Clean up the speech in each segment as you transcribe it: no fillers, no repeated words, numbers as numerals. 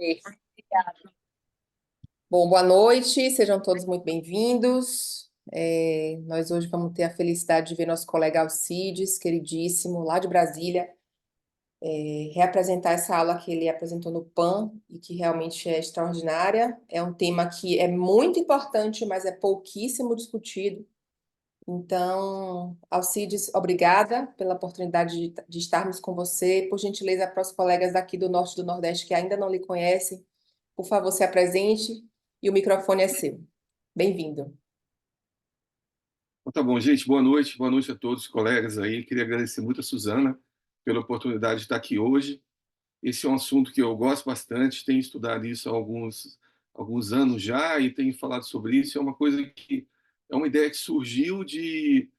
Obrigada. Bom, boa noite, sejam todos muito bem-vindos. Nós hoje vamos ter a felicidade de ver nosso colega Alcides, queridíssimo, lá de Brasília, reapresentar essa aula que ele apresentou no PAN e que realmente é extraordinária. É um tema que é muito importante, mas é pouquíssimo discutido. Então, Alcides, obrigada pela oportunidade de estarmos com você. Por gentileza, para os colegas daqui do Norte e do Nordeste que ainda não lhe conhecem, por favor, se apresente e o microfone é seu. Bem-vindo. Então, tá bom, gente, boa noite a todos os colegas aí. Queria agradecer muito a Suzana pela oportunidade de estar aqui hoje. Esse é um assunto que eu gosto bastante, tenho estudado isso há alguns anos já e tenho falado sobre isso. É uma coisa que é uma ideia que surgiu de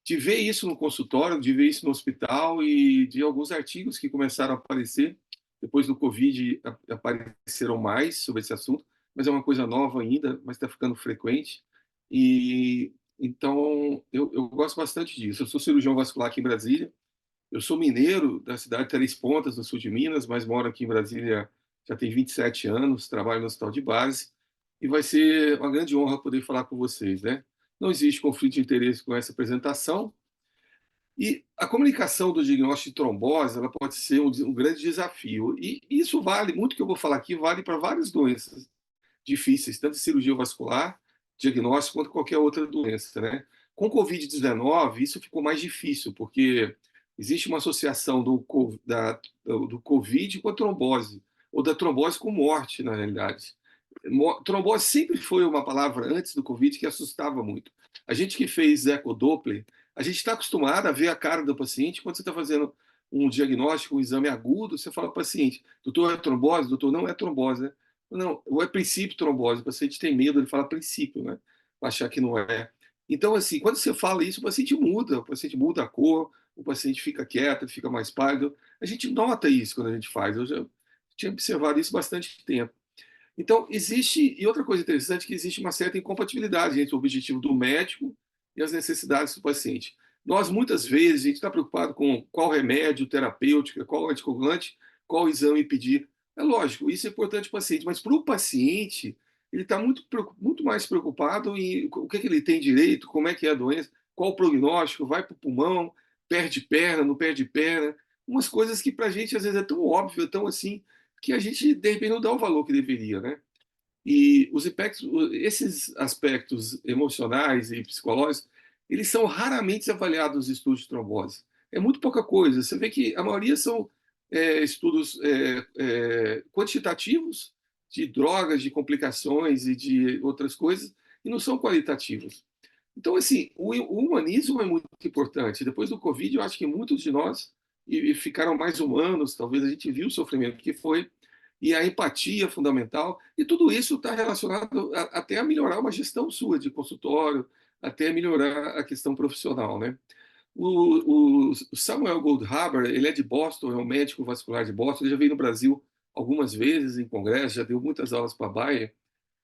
ver isso no consultório, de ver isso no hospital e de alguns artigos que começaram a aparecer. Depois do Covid apareceram mais sobre esse assunto, mas é uma coisa nova ainda, mas está ficando frequente. E então eu gosto bastante disso. Eu sou cirurgião vascular aqui em Brasília. Eu sou mineiro da cidade de Três Pontas, no sul de Minas, mas moro aqui em Brasília já tem 27 anos, trabalho no hospital de base, e vai ser uma grande honra poder falar com vocês, né? Não existe conflito de interesse com essa apresentação, e a comunicação do diagnóstico de trombose, ela pode ser um grande desafio, e isso vale, muito que eu vou falar aqui, vale para várias doenças difíceis, tanto cirurgia vascular, diagnóstico, quanto qualquer outra doença, né? Com Covid-19, isso ficou mais difícil, porque existe uma associação do Covid com a trombose, ou da trombose com morte, na realidade. Trombose sempre foi uma palavra antes do Covid que assustava muito. A gente que fez ecodoppler, a gente está acostumado a ver a cara do paciente quando você está fazendo um diagnóstico, um exame agudo, você fala para o paciente, doutor, é trombose? Doutor, não é trombose, né? Não, ou é princípio trombose, o paciente tem medo, ele fala princípio, né? Pra achar que não é. Então, assim, quando você fala isso, o paciente muda a cor, o paciente fica quieto, ele fica mais pálido. A gente nota isso quando a gente faz, eu já tinha observado isso bastante tempo. Então, existe, e outra coisa interessante, é que existe uma certa incompatibilidade entre o objetivo do médico e as necessidades do paciente. Nós, muitas vezes, a gente está preocupado com qual remédio terapêutico, qual anticoagulante, qual exame pedir. É lógico, isso é importante para o paciente, mas para o paciente, ele está muito mais preocupado em o que ele tem direito, como é que é a doença, qual o prognóstico, vai para o pulmão, perde perna, não perde perna. Umas coisas que para a gente, às vezes, é tão óbvio, é tão assim, que a gente, de repente, não dá o valor que deveria, né? E esses aspectos emocionais e psicológicos, eles são raramente avaliados nos estudos de trombose. É muito pouca coisa. Você vê que a maioria são estudos quantitativos de drogas, de complicações e de outras coisas, e não são qualitativos. Então, assim, o humanismo é muito importante. Depois do Covid, eu acho que muitos de nós e ficaram mais humanos, talvez a gente viu o sofrimento que foi, e a empatia fundamental, e tudo isso está relacionado até a melhorar uma gestão sua de consultório, até melhorar a questão profissional, né? O Samuel Goldhaber, ele é de Boston, é um médico vascular de Boston, ele já veio no Brasil algumas vezes em congresso, já deu muitas aulas para a Bayer.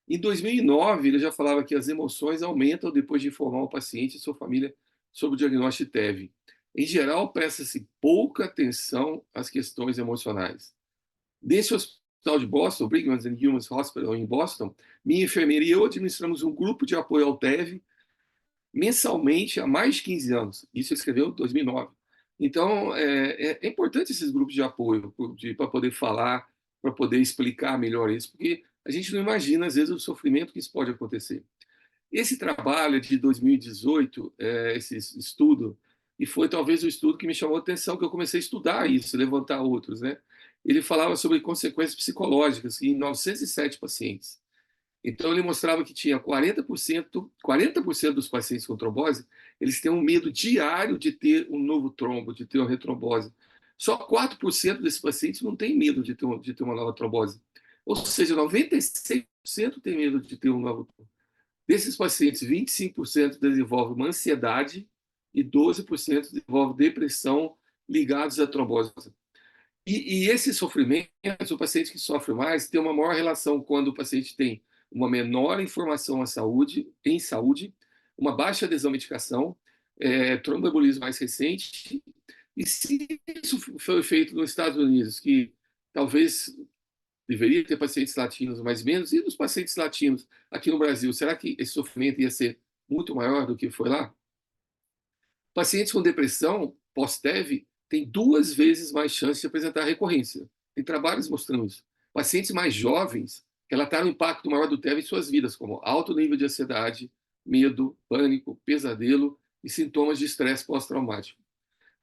Em 2009, ele já falava que as emoções aumentam depois de informar o paciente e sua família sobre o diagnóstico de TEV. Em geral, presta-se pouca atenção às questões emocionais. Nesse hospital de Boston, Brigham and Women's Hospital em Boston, minha enfermeira e eu administramos um grupo de apoio ao TEV mensalmente há mais de 15 anos. Isso ele escreveu em 2009. Então, é importante esses grupos de apoio para poder falar, para poder explicar melhor isso, porque a gente não imagina, às vezes, o sofrimento que isso pode acontecer. Esse trabalho de 2018, esse estudo, e foi talvez o estudo que me chamou a atenção, que eu comecei a estudar isso, levantar outros, né? Ele falava sobre consequências psicológicas em 907 pacientes. Então, ele mostrava que tinha 40% dos pacientes com trombose, eles têm um medo diário de ter um novo trombo, de ter uma retrombose. Só 4% desses pacientes não têm medo de ter uma nova trombose. Ou seja, 96% tem medo de ter um novo trombo. Desses pacientes, 25% desenvolvem uma ansiedade e 12% desenvolvem depressão ligados à trombose. E esse sofrimento, o paciente que sofre mais tem uma maior relação quando o paciente tem uma menor informação em saúde, uma baixa adesão à medicação, tromboembolismo mais recente. E se isso foi feito nos Estados Unidos, que talvez deveria ter pacientes latinos mais menos, e dos pacientes latinos aqui no Brasil, será que esse sofrimento ia ser muito maior do que foi lá? Pacientes com depressão pós-TEV têm 2 vezes mais chance de apresentar recorrência. Tem trabalhos mostrando isso. Pacientes mais jovens relataram o impacto maior do TEV em suas vidas, como alto nível de ansiedade, medo, pânico, pesadelo e sintomas de estresse pós-traumático.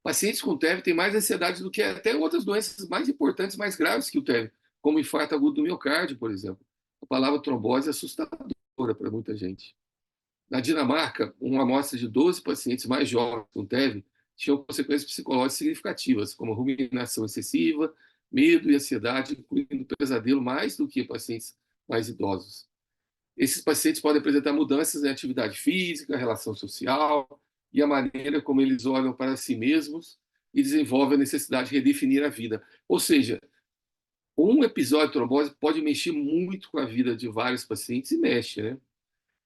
Pacientes com TEV têm mais ansiedade do que até outras doenças mais importantes, mais graves que o TEV, como infarto agudo do miocárdio, por exemplo. A palavra trombose é assustadora para muita gente. Na Dinamarca, uma amostra de 12 pacientes mais jovens com TEV tinham consequências psicológicas significativas, como ruminação excessiva, medo e ansiedade, incluindo pesadelo, mais do que pacientes mais idosos. Esses pacientes podem apresentar mudanças em atividade física, relação social e a maneira como eles olham para si mesmos e desenvolvem a necessidade de redefinir a vida. Ou seja, um episódio de trombose pode mexer muito com a vida de vários pacientes e mexe, né?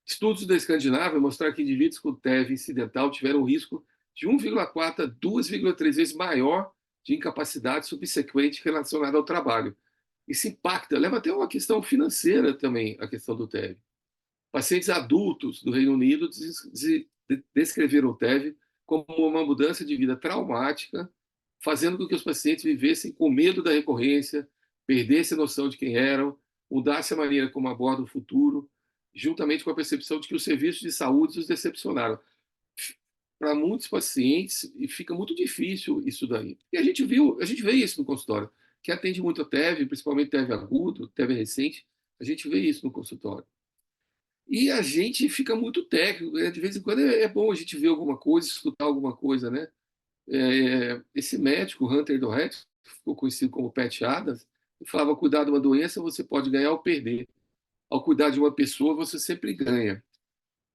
Estudos da Escandinávia mostraram que indivíduos com TEV incidental tiveram um risco de 1,4 a 2,3 vezes maior de incapacidade subsequente relacionada ao trabalho. Isso impacta, leva até uma questão financeira também, a questão do TEV. Pacientes adultos do Reino Unido descreveram o TEV como uma mudança de vida traumática, fazendo com que os pacientes vivessem com medo da recorrência, perdessem a noção de quem eram, mudassem a maneira como abordam o futuro, juntamente com a percepção de que os serviços de saúde os decepcionaram. Para muitos pacientes, e fica muito difícil isso daí. E a gente vê isso no consultório, que atende muito a TEV, principalmente TEV agudo, TEV recente, a gente vê isso no consultório. E a gente fica muito técnico, né? De vez em quando é bom a gente ver alguma coisa, escutar alguma coisa, né? Esse médico, Hunter Doherty, que ficou conhecido como Pat Adams, falava: cuidar de uma doença você pode ganhar ou perder. Ao cuidar de uma pessoa, você sempre ganha.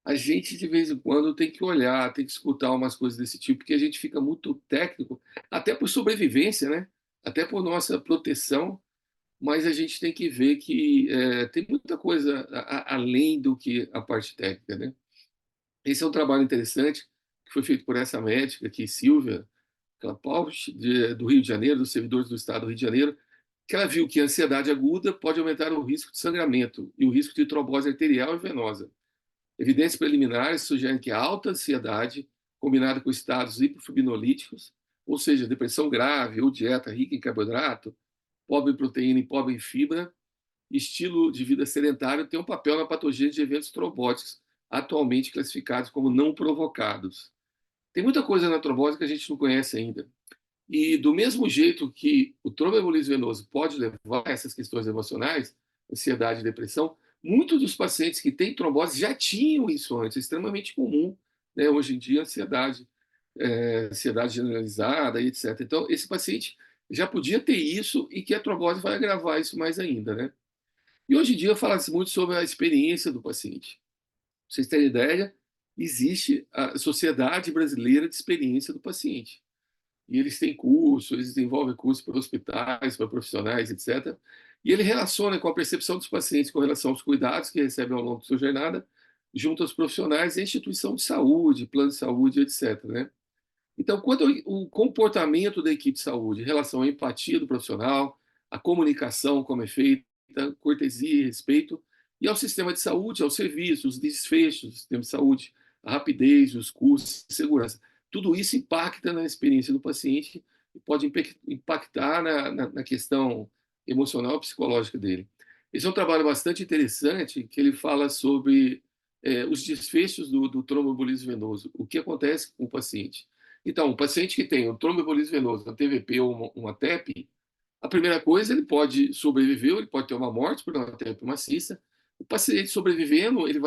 A gente, de vez em quando, tem que olhar, tem que escutar umas coisas desse tipo, porque a gente fica muito técnico, até por sobrevivência, né? Até por nossa proteção, mas a gente tem que ver que tem muita coisa além do que a parte técnica, né? Esse é um trabalho interessante que foi feito por essa médica aqui, Silvia Klapaus, do Rio de Janeiro, dos servidores do Estado do Rio de Janeiro, que ela viu que a ansiedade aguda pode aumentar o risco de sangramento e o risco de trombose arterial e venosa. Evidências preliminares sugerem que a alta ansiedade, combinada com estados hipofibrinolíticos, ou seja, depressão grave ou dieta rica em carboidrato, pobre em proteína e pobre em fibra, estilo de vida sedentário, tem um papel na patogênese de eventos trombóticos, atualmente classificados como não provocados. Tem muita coisa na trombose que a gente não conhece ainda. E do mesmo jeito que o tromboembolismo venoso pode levar a essas questões emocionais, ansiedade e depressão, muitos dos pacientes que têm trombose já tinham isso antes, é extremamente comum, né? Hoje em dia, ansiedade generalizada e etc. Então, esse paciente já podia ter isso e que a trombose vai agravar isso mais ainda, né? E hoje em dia fala-se muito sobre a experiência do paciente. Pra vocês terem ideia, existe a Sociedade Brasileira de Experiência do Paciente. E eles têm curso, eles desenvolvem cursos para hospitais, para profissionais, etc. E ele relaciona com a percepção dos pacientes com relação aos cuidados que recebem ao longo da sua jornada, junto aos profissionais e à instituição de saúde, plano de saúde, etc. Né? Então, quanto ao comportamento da equipe de saúde em relação à empatia do profissional, à comunicação como é feita, cortesia e respeito, e ao sistema de saúde, aos serviços, os desfechos do sistema de saúde, a rapidez, os custos, segurança. Tudo isso impacta na experiência do paciente e pode impactar na questão emocional e psicológica dele. Esse é um trabalho bastante interessante, que ele fala sobre os desfechos do tromboembolismo venoso, o que acontece com o paciente. Então, o paciente que tem um tromboembolismo venoso, uma TVP ou uma TEP, a primeira coisa, ele pode sobreviver, ou ele pode ter uma morte por uma TEP maciça. O paciente sobrevivendo, ele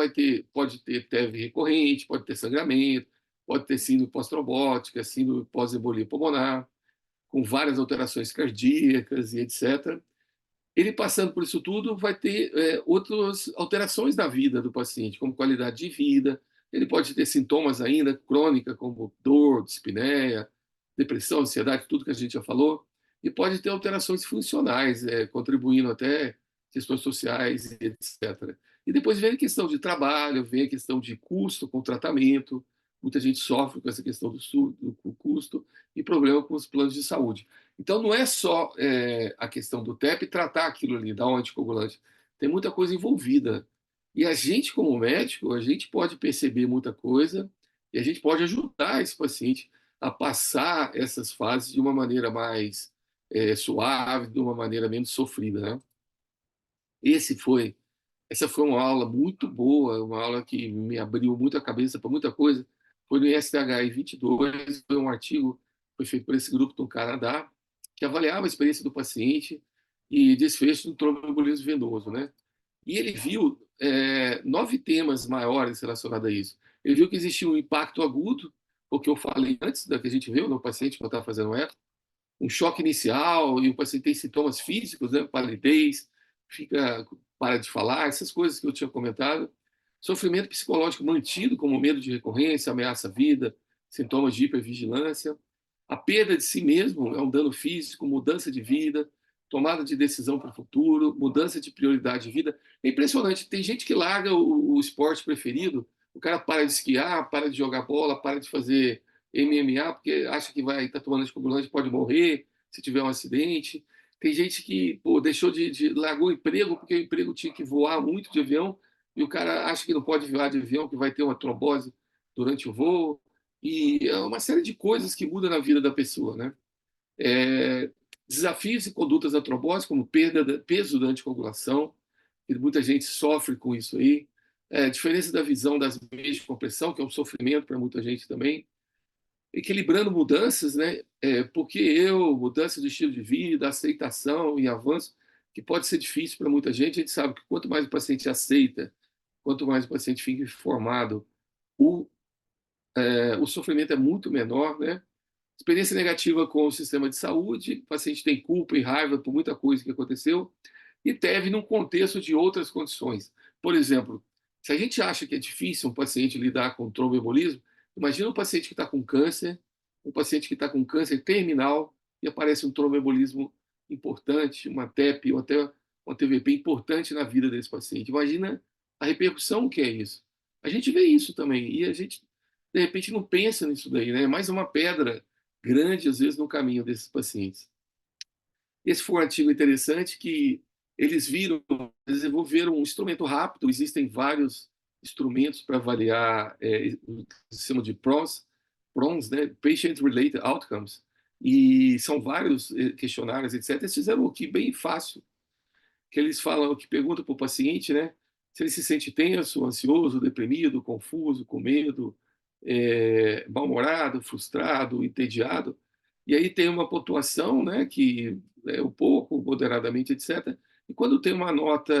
pode ter TEV recorrente, pode ter sangramento, pode ter síndrome pós-trombótica, síndrome pós-embolia pulmonar, com várias alterações cardíacas e etc. Ele passando por isso tudo vai ter outras alterações na vida do paciente, como qualidade de vida. Ele pode ter sintomas ainda crônicos, como dor, dispneia, depressão, ansiedade, tudo que a gente já falou. E pode ter alterações funcionais, contribuindo até questões sociais, etc. E depois vem a questão de trabalho, vem a questão de custo com tratamento, muita gente sofre com essa questão do custo e problema com os planos de saúde. Então, não é só a questão do TEP tratar aquilo ali, dar um anticoagulante. Tem muita coisa envolvida. E a gente, como médico, a gente pode perceber muita coisa e a gente pode ajudar esse paciente a passar essas fases de uma maneira mais suave, de uma maneira menos sofrida, né? Esse foi Essa foi uma aula muito boa, uma aula que me abriu muito a cabeça para muita coisa. Foi no ISTHI 22, foi um artigo que foi feito por esse grupo do Canadá, que avaliava a experiência do paciente e desfecho do tromboembolismo venoso, né? E ele viu 9 temas maiores relacionados a isso. Ele viu que existia um impacto agudo, o que eu falei antes, da que a gente viu no paciente que eu estava fazendo eco, um choque inicial e o paciente tem sintomas físicos, né? Palidez, fica, para de falar, essas coisas que eu tinha comentado. Sofrimento psicológico mantido, como medo de recorrência, ameaça à vida, sintomas de hipervigilância. A perda de si mesmo é um dano físico, mudança de vida, tomada de decisão para o futuro, mudança de prioridade de vida. É impressionante, tem gente que larga o esporte preferido, o cara para de esquiar, para de jogar bola, para de fazer MMA, porque acha que vai estar tomando anticoagulante, pode morrer se tiver um acidente. Tem gente que pô, deixou largou o emprego porque o emprego tinha que voar muito de avião e o cara acha que não pode voar de avião, que vai ter uma trombose durante o voo. E é uma série de coisas que mudam na vida da pessoa, né? É, desafios e condutas da trombose, como peso da anticoagulação, que muita gente sofre com isso aí. Diferença da visão das meias de compressão, que é um sofrimento para muita gente também equilibrando mudanças, né? Porque mudança de estilo de vida, aceitação e avanço, que pode ser difícil para muita gente, a gente sabe que quanto mais o paciente aceita, quanto mais o paciente fica informado, o, o sofrimento é muito menor, né? Experiência negativa com o sistema de saúde, o paciente tem culpa e raiva por muita coisa que aconteceu, e teve num contexto de outras condições. Por exemplo, se a gente acha que é difícil um paciente lidar com tromboembolismo, imagina um paciente que está com câncer, um paciente que está com câncer terminal e aparece um tromboembolismo importante, uma TEP ou até uma TVP importante na vida desse paciente. Imagina a repercussão que é isso. A gente vê isso também e a gente, de repente, não pensa nisso daí, né? É mais uma pedra grande, às vezes, no caminho desses pacientes. Esse foi um artigo interessante que eles viram, desenvolveram um instrumento rápido, existem vários instrumentos para avaliar o sistema de PRONs, né, Patient Related Outcomes, e são vários questionários, etc. Eles fizeram aqui bem fácil, que eles falam, que perguntam para o paciente, né, se ele se sente tenso, ansioso, deprimido, confuso, com medo, mal-humorado, frustrado, entediado. E aí tem uma pontuação, né, que é um pouco, moderadamente, etc. E quando tem uma nota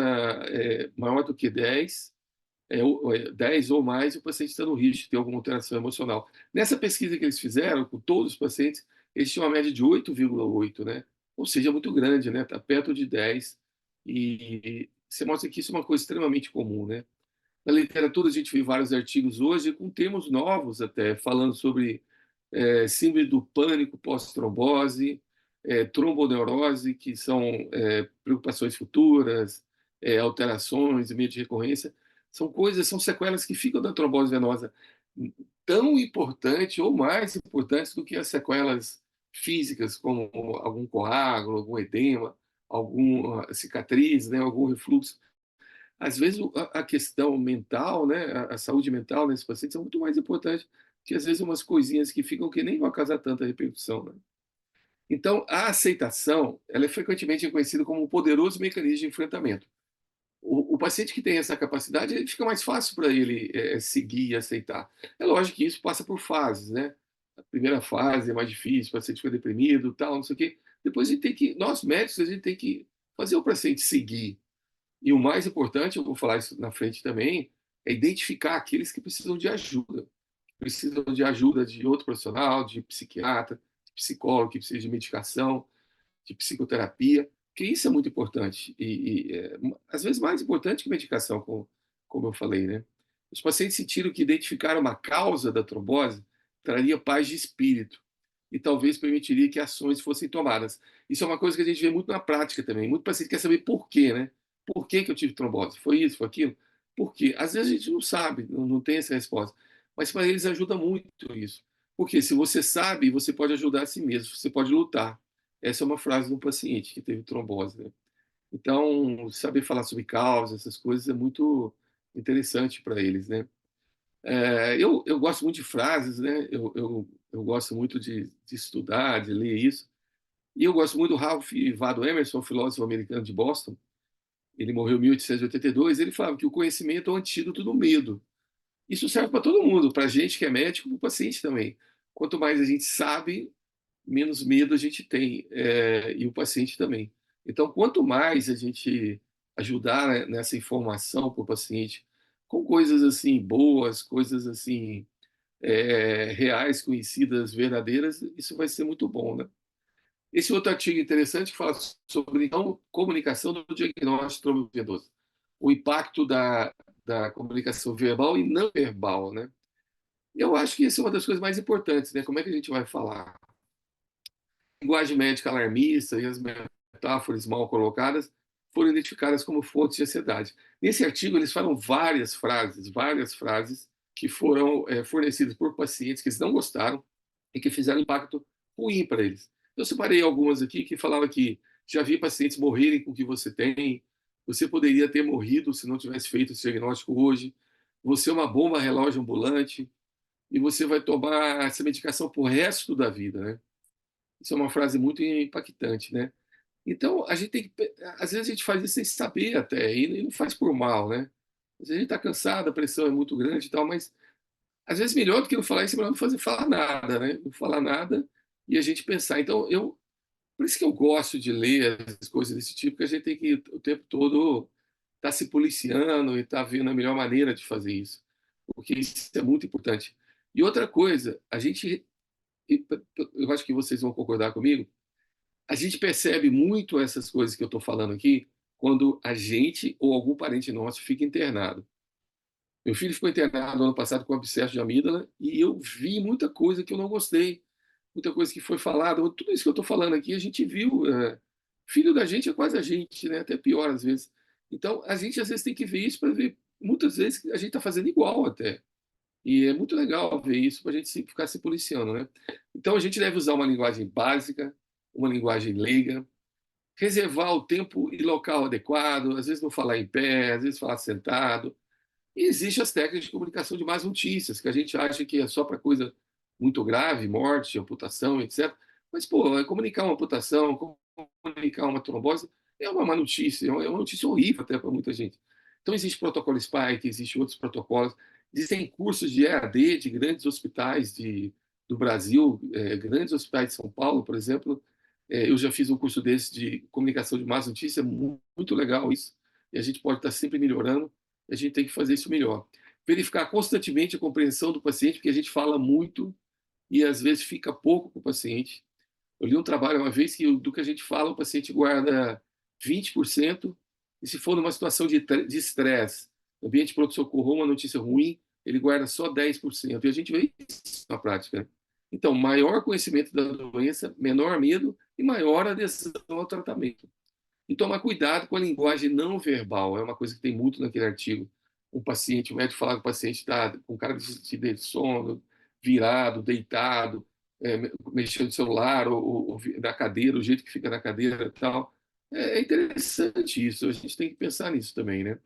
maior do que 10, 10 ou mais, o paciente está no risco de ter alguma alteração emocional. Nessa pesquisa que eles fizeram com todos os pacientes, eles tinham uma média de 8,8, né? Ou seja, muito grande, né? Está perto de 10. E você mostra que isso é uma coisa extremamente comum, né? Na literatura, a gente vê vários artigos hoje com termos novos até, falando sobre síndrome do pânico pós-trombose, tromboneurose, que são preocupações futuras, alterações, medo de recorrência. São coisas, são sequelas que ficam da trombose venosa tão importante ou mais importantes do que as sequelas físicas, como algum coágulo, algum edema, alguma cicatriz, né, algum refluxo. Às vezes a questão mental, né, a saúde mental nesses pacientes é muito mais importante que às vezes umas coisinhas que ficam que nem vão causar tanta repercussão, né? Então, a aceitação, ela é frequentemente reconhecida como um poderoso mecanismo de enfrentamento. O paciente que tem essa capacidade, fica mais fácil para ele seguir e aceitar. É lógico que isso passa por fases, né? A primeira fase é mais difícil, o paciente fica deprimido, tal, não sei o quê. Depois a gente tem que, nós médicos, a gente tem que fazer o paciente seguir. E o mais importante, eu vou falar isso na frente também, é identificar aqueles que precisam de ajuda. Precisam de ajuda de outro profissional, de psiquiatra, de psicólogo, que precisa de medicação, de psicoterapia, que isso é muito importante. Às vezes mais importante que medicação, como eu falei, né? Os pacientes sentiram que identificar uma causa da trombose traria paz de espírito e talvez permitiria que ações fossem tomadas. Isso é uma coisa que a gente vê muito na prática também. Muito paciente quer saber por quê, né? Por que eu tive trombose? Foi isso, foi aquilo? Por quê? Às vezes a gente não sabe, não tem essa resposta. mas para eles ajuda muito isso. Porque se você sabe, você pode ajudar a si mesmo, você pode lutar. Essa é uma frase de um paciente que teve trombose, né? Então, saber falar sobre causa, essas coisas é muito interessante para eles, né? Eu gosto muito de frases, né? Eu gosto muito de estudar, de ler isso. E eu gosto muito do Ralph Waldo Emerson, filósofo americano de Boston. Ele morreu em 1882. Ele falava que o conhecimento é o antídoto do medo. Isso serve para todo mundo, para a gente que é médico, para o paciente também. Quanto mais a gente sabe, menos medo a gente tem, e o paciente também. Então, quanto mais a gente ajudar, né, nessa informação para o paciente, com coisas assim boas, coisas assim reais, conhecidas, verdadeiras, isso vai ser muito bom, né? Esse outro artigo interessante que fala sobre então, comunicação do diagnóstico de trombose, o impacto da comunicação verbal e não verbal, né? Eu acho que essa é uma das coisas mais importantes, né? Como é que a gente vai falar? Linguagem médica alarmista e as metáforas mal colocadas foram identificadas como fontes de ansiedade. Nesse artigo, eles falam várias frases que foram fornecidas por pacientes que eles não gostaram e que fizeram impacto ruim para eles. Eu separei algumas aqui que falavam que já vi pacientes morrerem com o que você tem, você poderia ter morrido se não tivesse feito esse diagnóstico hoje, você é uma bomba relógio ambulante e você vai tomar essa medicação pro resto da vida, né? Isso é uma frase muito impactante, né? Então, a gente tem que. Às vezes a gente faz isso sem saber até, e não faz por mal, né? Às vezes a gente está cansado, a pressão é muito grande e tal, mas às vezes melhor do que não falar isso, é melhor não falar nada, né? Não falar nada e a gente pensar. Então, por isso que eu gosto de ler as coisas desse tipo, porque a gente tem que o tempo todo estar se policiando e estar vendo a melhor maneira de fazer isso, porque isso é muito importante. E outra coisa, eu acho que vocês vão concordar comigo, a gente percebe muito essas coisas que eu estou falando aqui quando a gente ou algum parente nosso fica internado. Meu filho ficou internado ano passado com abscesso de amígdala e eu vi muita coisa que eu não gostei, muita coisa que foi falada. Tudo isso que eu estou falando aqui a gente viu. Filho da gente é quase a gente, né? Até pior às vezes. Então a gente às vezes tem que ver isso para ver muitas vezes que a gente está fazendo igual até. E é muito legal ver isso para a gente ficar se policiando, né? Então a gente deve usar uma linguagem básica, uma linguagem leiga, reservar o tempo e local adequado, às vezes não falar em pé, às vezes falar sentado. E existem as técnicas de comunicação de más notícias, que a gente acha que é só para coisa muito grave, morte, amputação, etc. Mas, pô, comunicar uma amputação, comunicar uma trombose é uma má notícia, é uma notícia horrível até para muita gente. Então, existe o protocolo Spike, existem outros protocolos, existem cursos de EAD de grandes hospitais do Brasil, grandes hospitais de São Paulo, por exemplo. Eu já fiz um curso desse de comunicação de más notícias, muito legal isso, e a gente pode estar sempre melhorando, a gente tem que fazer isso melhor. Verificar constantemente a compreensão do paciente, porque a gente fala muito e às vezes fica pouco com o paciente. Eu li um trabalho uma vez que do que a gente fala, o paciente guarda 20%, e se for numa situação de estresse, ambiente de pronto-socorro, uma notícia ruim, ele guarda só 10%. E a gente vê isso na prática. Então, maior conhecimento da doença, menor medo e maior adesão ao tratamento. E tomar cuidado com a linguagem não verbal, é uma coisa que tem muito naquele artigo. O médico fala que o paciente está com cara de sono, virado, deitado, mexendo no celular ou na cadeira, o jeito que fica na cadeira e tal. É interessante isso, a gente tem que pensar nisso também, né?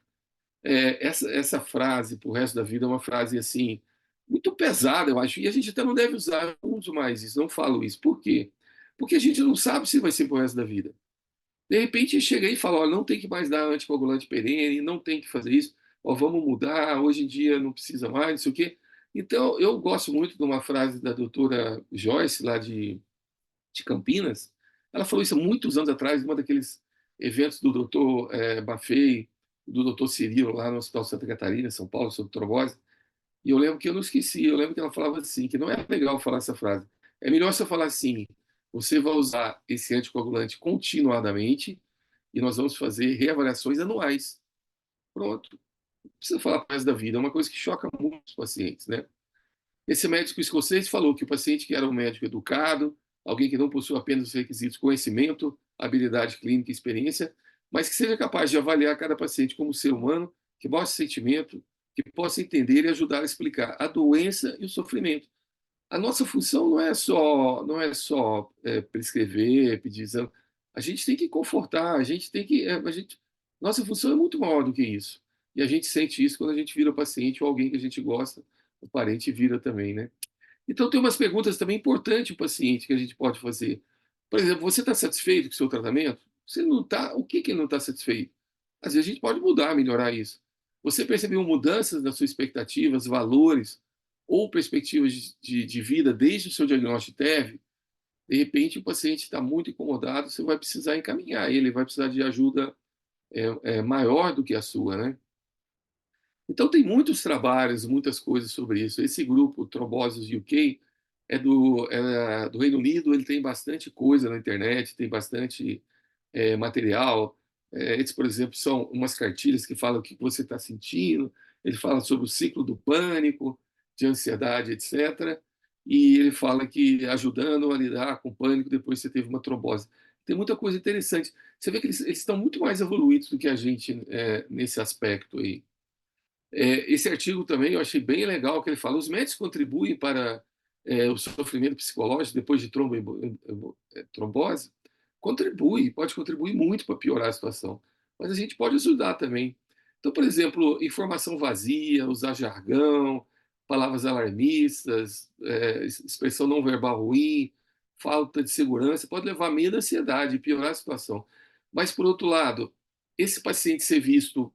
Essa frase para o resto da vida é uma frase assim muito pesada, eu acho, e a gente até não deve usar, eu não uso mais isso, não falo isso. Por quê? Porque a gente não sabe se vai ser para o resto da vida. De repente chega aí e fala, olha, não tem que mais dar anticoagulante perene, não tem que fazer isso, ó, vamos mudar, hoje em dia não precisa mais, não sei o quê. Então, eu gosto muito de uma frase da doutora Joyce, lá de Campinas. Ela falou isso há muitos anos atrás, em um daqueles eventos do doutor Maffei, do doutor Cirilo, lá no Hospital Santa Catarina, São Paulo, sobre trombose. E eu lembro que eu não esqueci, eu lembro que ela falava assim, que não é legal falar essa frase. É melhor você falar assim, você vai usar esse anticoagulante continuadamente e nós vamos fazer reavaliações anuais. Pronto. Não precisa falar para o resto da vida, é uma coisa que choca muito os pacientes, né? Esse médico escocês falou que o paciente que era um médico educado, alguém que não possui apenas os requisitos conhecimento, habilidade clínica e experiência, mas que seja capaz de avaliar cada paciente como ser humano, que mostre sentimento, que possa entender e ajudar a explicar a doença e o sofrimento. A nossa função não é só prescrever, pedir exame. A gente tem que confortar, a gente tem que, nossa função é muito maior do que isso. E a gente sente isso quando a gente vira paciente ou alguém que a gente gosta, o parente vira também, né? Então tem umas perguntas também importantes para o paciente que a gente pode fazer. Por exemplo, você está satisfeito com o seu tratamento? Você não está, o que que não está satisfeito? Às vezes a gente pode mudar, melhorar isso. Você percebeu mudanças nas suas expectativas, valores ou perspectivas de vida desde o seu diagnóstico de TEV? De repente o paciente está muito incomodado, você vai precisar encaminhar ele, vai precisar de ajuda maior do que a sua, né? Então tem muitos trabalhos, muitas coisas sobre isso. Esse grupo Tromboses UK é do Reino Unido, ele tem bastante coisa na internet, tem bastante material. Eles, por exemplo, são umas cartilhas que falam o que você está sentindo, ele fala sobre o ciclo do pânico, de ansiedade, etc. E ele fala que ajudando a lidar com o pânico depois que você teve uma trombose. Tem muita coisa interessante. Você vê que eles estão muito mais evoluídos do que a gente nesse aspecto aí. Esse artigo também eu achei bem legal, que ele fala os médicos contribuem para o sofrimento psicológico depois de trombose. Contribui, pode contribuir muito para piorar a situação, mas a gente pode ajudar também. Então, por exemplo, informação vazia, usar jargão, palavras alarmistas, expressão não verbal ruim, falta de segurança, pode levar a medo, ansiedade e piorar a situação. Mas, por outro lado, esse paciente ser visto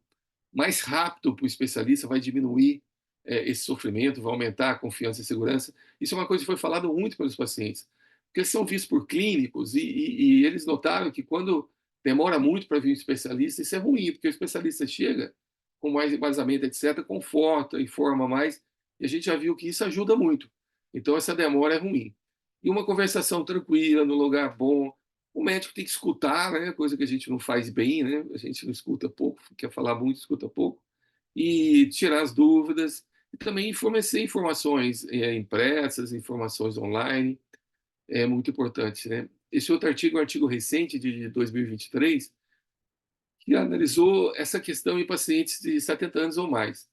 mais rápido para o especialista, vai diminuir esse sofrimento, vai aumentar a confiança e segurança. Isso é uma coisa que foi falado muito pelos pacientes, porque eles são vistos por clínicos e eles notaram que quando demora muito para vir um especialista, isso é ruim, porque o especialista chega com mais embasamento, etc., conforta, informa mais, e a gente já viu que isso ajuda muito. Então, essa demora é ruim. E uma conversação tranquila, no lugar bom, o médico tem que escutar, né? Coisa que a gente não faz bem, né? A gente não escuta pouco, quer falar muito, escuta pouco, e tirar as dúvidas, e também fornecer informações impressas, informações online, é muito importante, né? Esse outro artigo é um artigo recente de 2023, que analisou essa questão em pacientes de 70 anos ou mais.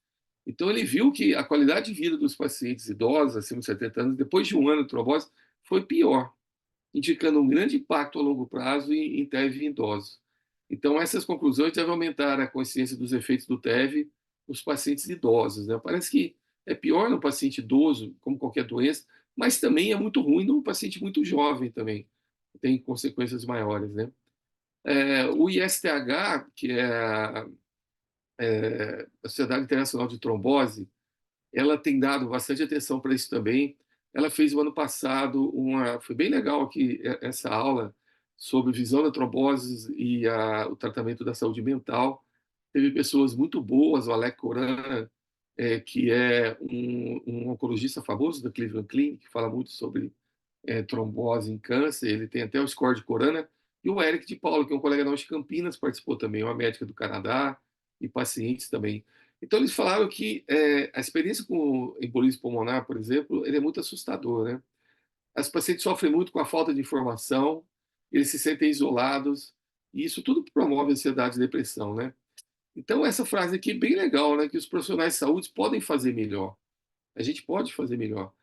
Então, ele viu que a qualidade de vida dos pacientes idosos, acima de 70 anos, depois de um ano de trombose, foi pior, indicando um grande impacto a longo prazo em TEV em idosos. Então, essas conclusões devem aumentar a consciência dos efeitos do TEV nos pacientes idosos, né? Parece que é pior no paciente idoso, como qualquer doença, mas também é muito ruim no paciente muito jovem também, tem consequências maiores, né? O ISTH, que é a Sociedade Internacional de Trombose, ela tem dado bastante atenção para isso também. Ela fez o ano passado foi bem legal aqui essa aula sobre visão da trombose e o tratamento da saúde mental. Teve pessoas muito boas, o Alec Coran, que é um oncologista famoso da Cleveland Clinic, que fala muito sobre trombose em câncer, ele tem até o score de Corana, e o Eric de Paulo, que é um colega nosso de Campinas, participou também, uma médica do Canadá, e pacientes também. Então, eles falaram que a experiência com embolismo pulmonar, por exemplo, ele é muito assustador, né? As pacientes sofrem muito com a falta de informação, eles se sentem isolados, e isso tudo promove ansiedade e depressão, né? Então, essa frase aqui é bem legal, né? Que os profissionais de saúde podem fazer melhor. A gente pode fazer melhor.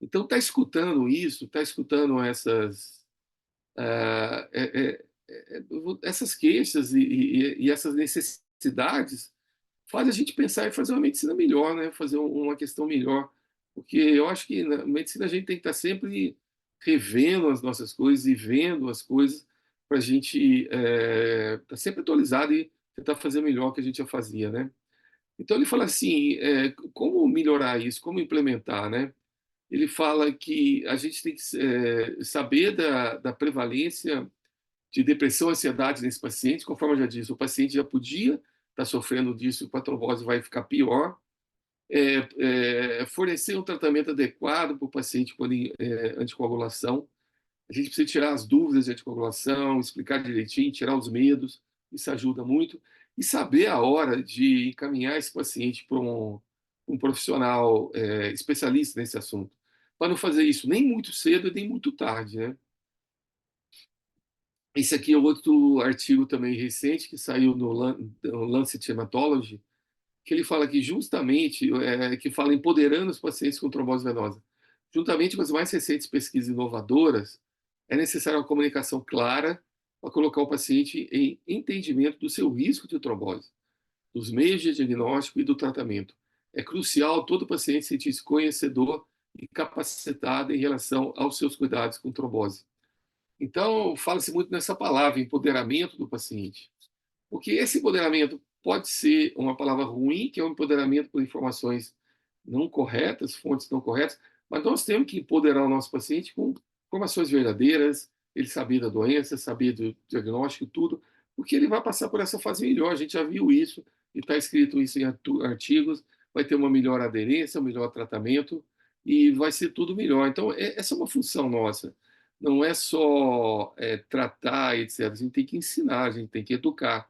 Então, está escutando isso, está escutando essas queixas e essas necessidades, faz a gente pensar em fazer uma medicina melhor, né? Fazer uma questão melhor. Porque eu acho que na medicina a gente tem que estar sempre revendo as nossas coisas e vendo as coisas para a gente estar sempre atualizado e tentar fazer melhor o que a gente já fazia, né? Então ele fala assim, como melhorar isso, como implementar, né? Ele fala que a gente tem que saber da prevalência de depressão e ansiedade nesse paciente. Conforme eu já disse, o paciente já podia estar sofrendo disso, com a trombose vai ficar pior. Fornecer um tratamento adequado para o paciente com anticoagulação. A gente precisa tirar as dúvidas de anticoagulação, explicar direitinho, tirar os medos, isso ajuda muito. E saber a hora de encaminhar esse paciente para um profissional especialista nesse assunto, para não fazer isso nem muito cedo e nem muito tarde, né? Esse aqui é outro artigo também recente que saiu no Lancet Hematology, que ele fala que justamente, que fala empoderando os pacientes com trombose venosa. Juntamente com as mais recentes pesquisas inovadoras, é necessária uma comunicação clara para colocar o paciente em entendimento do seu risco de trombose, dos meios de diagnóstico e do tratamento. É crucial todo paciente sentir-se conhecedor e capacitado em relação aos seus cuidados com trombose. Então, fala-se muito nessa palavra, empoderamento do paciente. Porque esse empoderamento pode ser uma palavra ruim, que é um empoderamento por informações não corretas, fontes não corretas, mas nós temos que empoderar o nosso paciente com informações verdadeiras, ele saber da doença, saber do diagnóstico, tudo, porque ele vai passar por essa fase melhor. A gente já viu isso, e está escrito isso em artigos, vai ter uma melhor aderência, um melhor tratamento, e vai ser tudo melhor. Então, essa é uma função nossa. Não é só tratar, etc. A gente tem que ensinar, a gente tem que educar.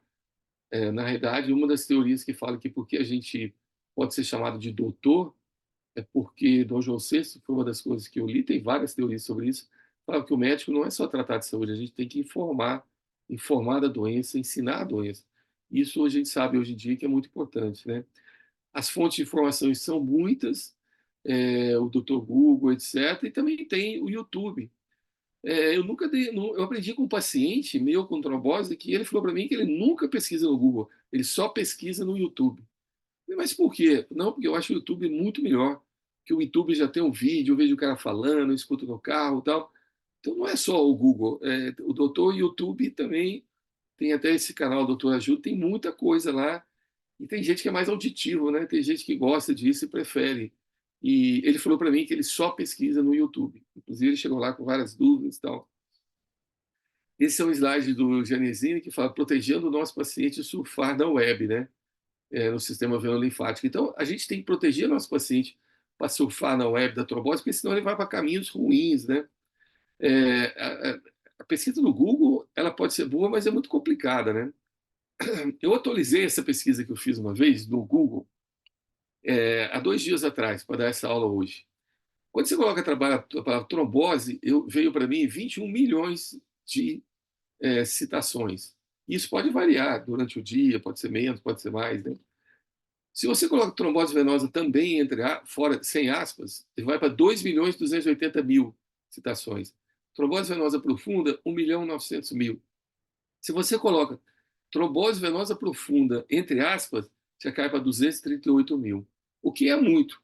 Na realidade, uma das teorias que fala que porque a gente pode ser chamado de doutor é porque Dom João VI, foi uma das coisas que eu li, tem várias teorias sobre isso, fala que o médico não é só tratar de saúde, a gente tem que informar da doença, ensinar a doença. Isso a gente sabe hoje em dia que é muito importante, né? As fontes de informações são muitas, o Dr. Google, etc. E também tem o YouTube. Eu nunca dei, eu aprendi com um paciente meu com trombose que ele falou para mim que ele nunca pesquisa no Google, ele só pesquisa no YouTube. Mas por quê? Não, porque eu acho o YouTube muito melhor. Que o YouTube já tem um vídeo, eu vejo o cara falando, eu escuto no carro e tal. Então não é só o Google, o doutor YouTube também tem até esse canal Doutor Ajuda, tem muita coisa lá. E tem gente que é mais auditivo, né? Tem gente que gosta disso e prefere. E ele falou para mim que ele só pesquisa no YouTube. Inclusive ele chegou lá com várias dúvidas e tal. Esse é um slide do Janesini que fala protegendo o nosso paciente de surfar na web, né? No sistema venolinfático. Então, a gente tem que proteger o nosso paciente para surfar na web da trombose, porque senão ele vai para caminhos ruins, né? É, a pesquisa no Google, ela pode ser boa, mas é muito complicada, né? Eu atualizei essa pesquisa que eu fiz uma vez no Google, há 2 dias atrás, para dar essa aula hoje. Quando você coloca a palavra trombose, veio para mim 21 milhões de citações. Isso pode variar durante o dia, pode ser menos, pode ser mais, né? Se você coloca trombose venosa também fora, sem aspas, ele vai para 2 milhões e 280 mil citações. Trombose venosa profunda, 1 milhão e 900 mil. Se você coloca trombose venosa profunda, entre aspas, já cai para 238 mil. O que é muito,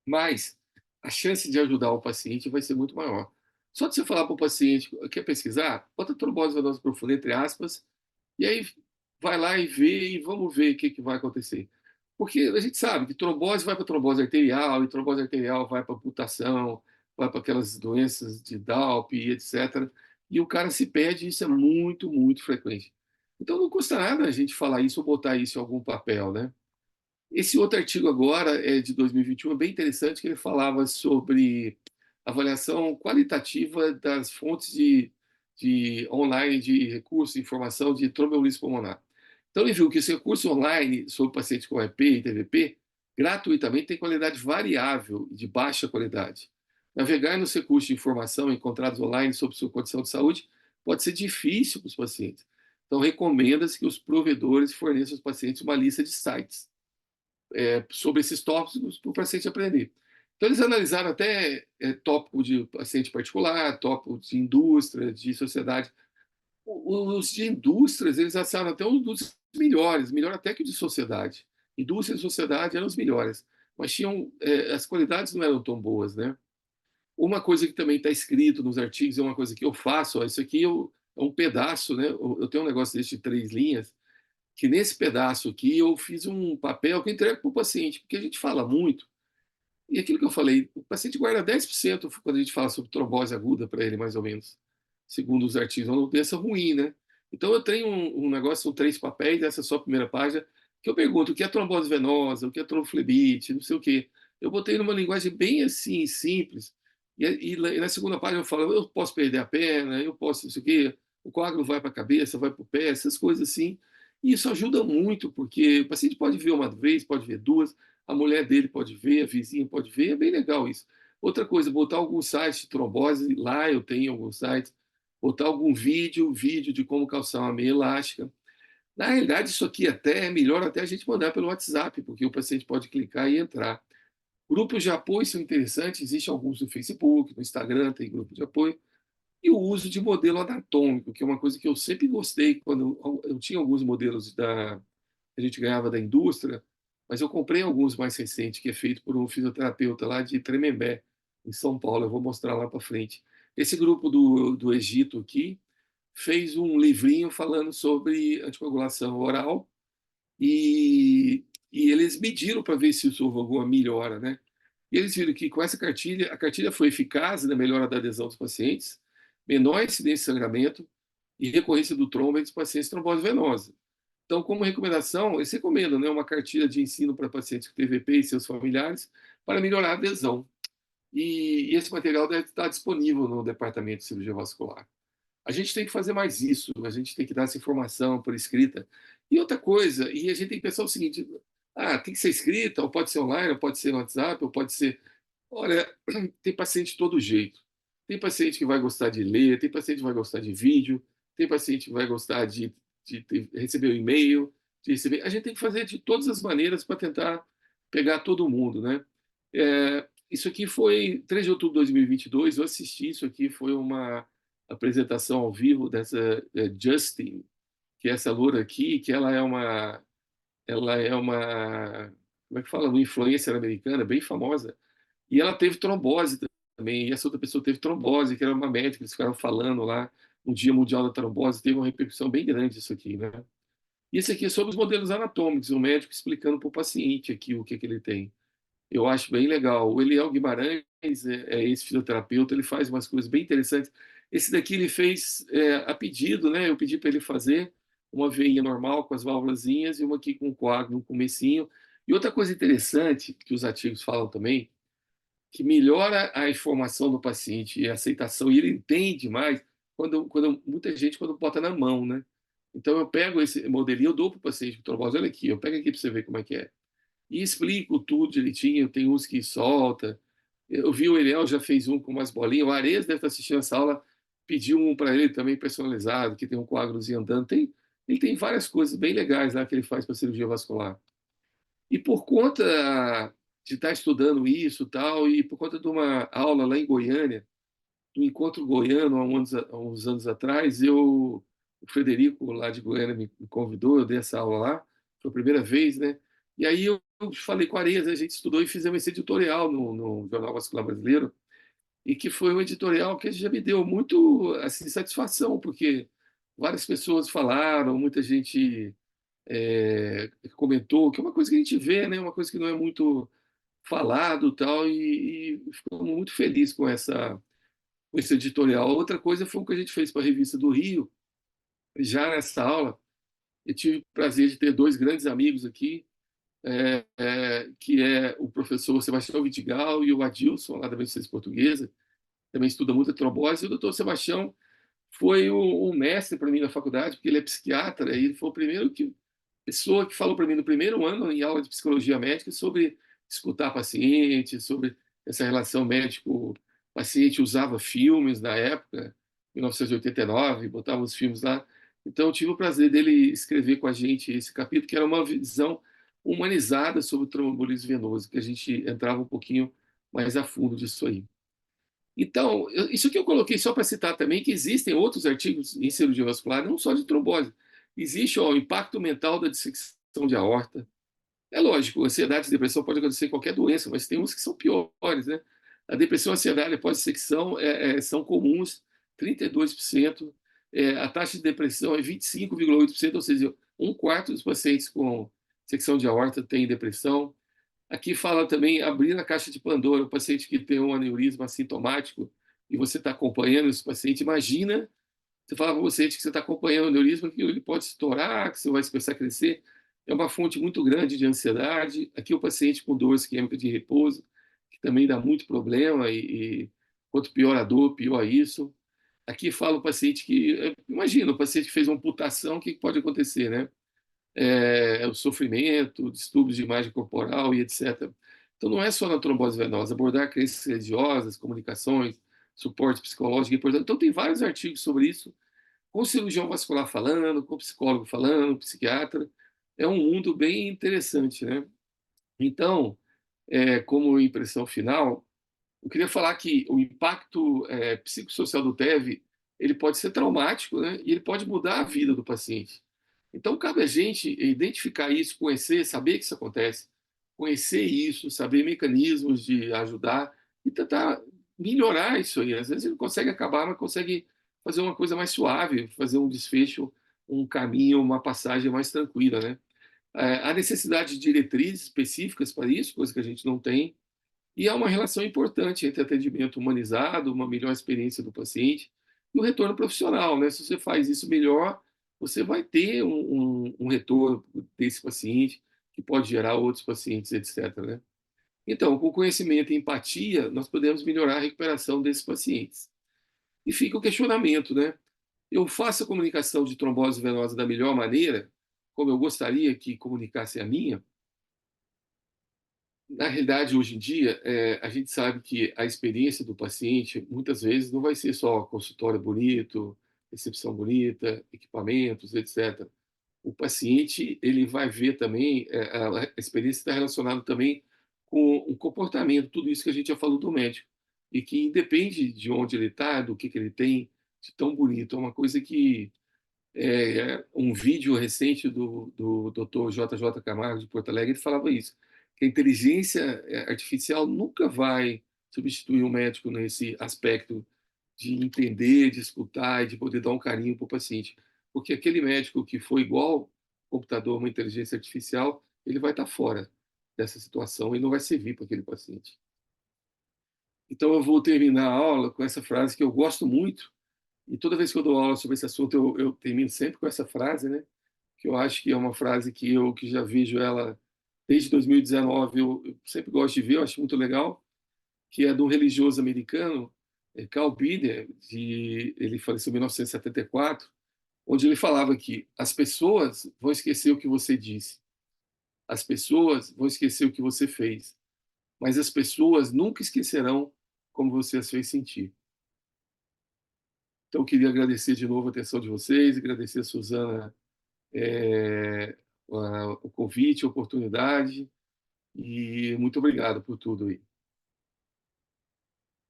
mas a chance de ajudar o paciente vai ser muito maior. Só de você falar para o paciente, quer pesquisar? Bota trombose venosa profunda, entre aspas, e aí vai lá e vê, e vamos ver o que, que vai acontecer. Porque a gente sabe que trombose vai para trombose arterial, e trombose arterial vai para putação, vai para aquelas doenças de Dalp, etc. E o cara se perde, e isso é muito, muito frequente. Então não custa nada a gente falar isso ou botar isso em algum papel, né? Esse outro artigo agora é de 2021, é bem interessante, que ele falava sobre avaliação qualitativa das fontes de online de recursos de informação de tromboembolismo pulmonar. Então ele viu que esse recurso online sobre pacientes com EP e TVP gratuitamente tem qualidade variável e de baixa qualidade. Navegar nos recursos de informação encontrados online sobre sua condição de saúde pode ser difícil para os pacientes. Então recomenda-se que os provedores forneçam aos pacientes uma lista de sites sobre esses tópicos para o paciente aprender. Então, eles analisaram até tópico de paciente particular, tópico de indústria, de sociedade. Os de indústrias, eles acharam até um dos melhores, melhor até que o de sociedade. Indústria e sociedade eram os melhores, mas tinham, as qualidades não eram tão boas, né? Uma coisa que também está escrito nos artigos, é uma coisa que eu faço, ó, isso aqui é um pedaço, né? Eu tenho um negócio desse de 3 linhas, que nesse pedaço aqui eu fiz um papel que eu entrego para o paciente, porque a gente fala muito, e aquilo que eu falei, o paciente guarda 10% quando a gente fala sobre trombose aguda para ele, mais ou menos, segundo os artigos, é uma doença ruim, né? Então eu tenho um negócio, são 3 papéis, essa é só a primeira página, que eu pergunto o que é trombose venosa, o que é tromflebite, não sei o quê. Eu botei numa linguagem bem assim, simples, e na segunda página eu falo, eu posso perder a perna, eu posso não sei o quê, o coágulo vai para a cabeça, vai para o pé, essas coisas assim. E isso ajuda muito, porque o paciente pode ver uma vez, pode ver duas, a mulher dele pode ver, a vizinha pode ver, é bem legal isso. Outra coisa, botar algum site de trombose, lá eu tenho alguns sites, botar algum vídeo de como calçar uma meia elástica. Na realidade, isso aqui até é melhor até a gente mandar pelo WhatsApp, porque o paciente pode clicar e entrar. Grupos de apoio são interessantes, existem alguns no Facebook, no Instagram tem grupo de apoio, e o uso de modelo anatômico, que é uma coisa que eu sempre gostei quando eu tinha alguns modelos que a gente ganhava da indústria, mas eu comprei alguns mais recentes, que é feito por um fisioterapeuta lá de Tremembé, em São Paulo. Eu vou mostrar lá para frente. Esse grupo do Egito aqui fez um livrinho falando sobre anticoagulação oral e eles mediram para ver se houve alguma melhora, né? E eles viram que com essa cartilha, a cartilha foi eficaz na melhora da adesão dos pacientes, menor incidência de sangramento e recorrência do trombo entre os pacientes com trombose venosa. Então, como recomendação, eles recomendam, né, uma cartilha de ensino para pacientes com TVP e seus familiares para melhorar a adesão. E esse material deve estar disponível no Departamento de Cirurgia Vascular. A gente tem que fazer mais isso, a gente tem que dar essa informação por escrita. E outra coisa, e a gente tem que pensar o seguinte: tem que ser escrita, ou pode ser online, ou pode ser no WhatsApp, ou pode ser. Olha, tem paciente de todo jeito. Tem paciente que vai gostar de ler, tem paciente que vai gostar de vídeo, tem paciente que vai gostar de receber o e-mail, de receber. A gente tem que fazer de todas as maneiras para tentar pegar todo mundo, né? Isso aqui foi 3 de outubro de 2022. Eu assisti isso aqui, foi uma apresentação ao vivo dessa Justin, que é essa loura aqui, que ela é uma, como é que fala, uma influencer americana bem famosa, e ela teve trombose também, e essa outra pessoa teve trombose, que era uma médica, eles ficaram falando lá no Dia Mundial da Trombose, teve uma repercussão bem grande isso aqui, né? E esse aqui é sobre os modelos anatômicos, o médico explicando para o paciente aqui o que, que ele tem. Eu acho bem legal. O Eliel Guimarães é esse fisioterapeuta, ele faz umas coisas bem interessantes. Esse daqui ele fez a pedido, né? Eu pedi para ele fazer uma veinha normal com as válvulazinhas e uma aqui com coágulo no comecinho. E outra coisa interessante que os artigos falam também, que melhora a informação do paciente e a aceitação, e ele entende mais quando muita gente quando bota na mão, né? Então eu pego esse modelinho, eu dou para o paciente com trombose, olha aqui, eu pego aqui para você ver como é que é e explico tudo direitinho. Tem uns que solta. Eu vi o Eliel já fez um com umas bolinhas. O Ares deve estar assistindo essa aula, pediu um para ele também personalizado, que tem um quadrozinho andando. Ele tem várias coisas bem legais lá que ele faz para cirurgia vascular. E por conta de estar estudando isso tal, e por conta de uma aula lá em Goiânia, do Encontro Goiano, há uns anos atrás, o Frederico, lá de Goiânia, me convidou, eu dei essa aula lá, foi a primeira vez, né? E aí eu falei com a Areza, a gente estudou e fizemos esse editorial no Jornal Vascular Brasileiro, e que foi um editorial que já me deu muito assim, satisfação, porque várias pessoas falaram, muita gente comentou, que é uma coisa que a gente vê, né? Uma coisa que não é muito falado tal, e ficamos muito felizes com esse editorial. Outra coisa foi o que a gente fez para a Revista do Rio. Já nessa aula, eu tive o prazer de ter dois grandes amigos aqui, que é o professor Sebastião Vidigal e o Adilson, lá da Beneficência Portuguesa, também estuda muito a trombose, e o doutor Sebastião foi um mestre para mim na faculdade, porque ele é psiquiatra, e ele foi o primeiro pessoa que falou para mim no primeiro ano, em aula de psicologia médica, sobre escutar paciente, sobre essa relação médico-paciente. Usava filmes na época, 1989, botava os filmes lá. Então, eu tive o prazer dele escrever com a gente esse capítulo, que era uma visão humanizada sobre o tromboembolismo venoso, que a gente entrava um pouquinho mais a fundo disso aí. Então, isso que eu coloquei só para citar também, que existem outros artigos em cirurgia vascular, não só de trombose. Existe o impacto mental da dissecção de aorta. É lógico, ansiedade e depressão pode acontecer em qualquer doença, mas tem uns que são piores, né? A depressão e a ansiedade após dissecção são comuns, 32%. A taxa de depressão é 25,8%, ou seja, um quarto dos pacientes com secção de aorta tem depressão. Aqui fala também abrir a caixa de Pandora, o paciente que tem um aneurisma assintomático e você está acompanhando esse paciente, imagina, você fala para o paciente que você está acompanhando o aneurisma, que ele pode estourar, que você vai começar a crescer, é uma fonte muito grande de ansiedade. Aqui o paciente com dor isquêmica de repouso, que também dá muito problema, e quanto pior a dor, pior isso. Aqui fala o paciente que, imagina, o paciente que fez uma amputação, o que pode acontecer, né? O sofrimento, distúrbios de imagem corporal e etc. Então, não é só na trombose venosa, abordar crenças religiosas, comunicações, suporte psicológico é importante. Então, tem vários artigos sobre isso, com o cirurgião vascular falando, com o psicólogo falando, psiquiatra. É um mundo bem interessante, né? Então, como impressão final, eu queria falar que o impacto psicossocial do TEV ele pode ser traumático, né? E ele pode mudar a vida do paciente. Então, cabe a gente identificar isso, conhecer, saber que isso acontece, conhecer isso, saber mecanismos de ajudar e tentar melhorar isso aí. Às vezes ele consegue acabar, mas consegue fazer uma coisa mais suave, fazer um desfecho, um caminho, uma passagem mais tranquila, né? Há necessidade de diretrizes específicas para isso, coisa que a gente não tem, e há uma relação importante entre atendimento humanizado, uma melhor experiência do paciente e o retorno profissional, né? Se você faz isso melhor, você vai ter um retorno desse paciente que pode gerar outros pacientes, etc., né? Então, com conhecimento e empatia, nós podemos melhorar a recuperação desses pacientes. E fica o questionamento, né? Eu faço a comunicação de trombose venosa da melhor maneira, como eu gostaria que comunicasse a minha? Na realidade, hoje em dia, a gente sabe que a experiência do paciente, muitas vezes, não vai ser só consultório bonito, recepção bonita, equipamentos, etc. O paciente ele vai ver também, a experiência está relacionada também com o comportamento, tudo isso que a gente já falou do médico. E que independe de onde ele está, do que ele tem de tão bonito. É uma coisa que um vídeo recente do Dr. JJ Camargo de Porto Alegre, ele falava isso, que a inteligência artificial nunca vai substituir o médico nesse aspecto de entender, de escutar e de poder dar um carinho para o paciente. Porque aquele médico que foi igual computador, uma inteligência artificial, ele vai estar fora dessa situação e não vai servir para aquele paciente. Então eu vou terminar a aula com essa frase que eu gosto muito, e toda vez que eu dou aula sobre esse assunto, eu termino sempre com essa frase, né? Que eu acho que é uma frase que eu que já vejo ela desde 2019, eu sempre gosto de ver, eu acho muito legal, que é do religioso americano, Carl Bieder, ele faleceu em 1974, onde ele falava que as pessoas vão esquecer o que você disse, as pessoas vão esquecer o que você fez, mas as pessoas nunca esquecerão como você as fez sentir. Então, eu queria agradecer de novo a atenção de vocês, agradecer a Suzana é, o convite, a oportunidade, e muito obrigado por tudo aí.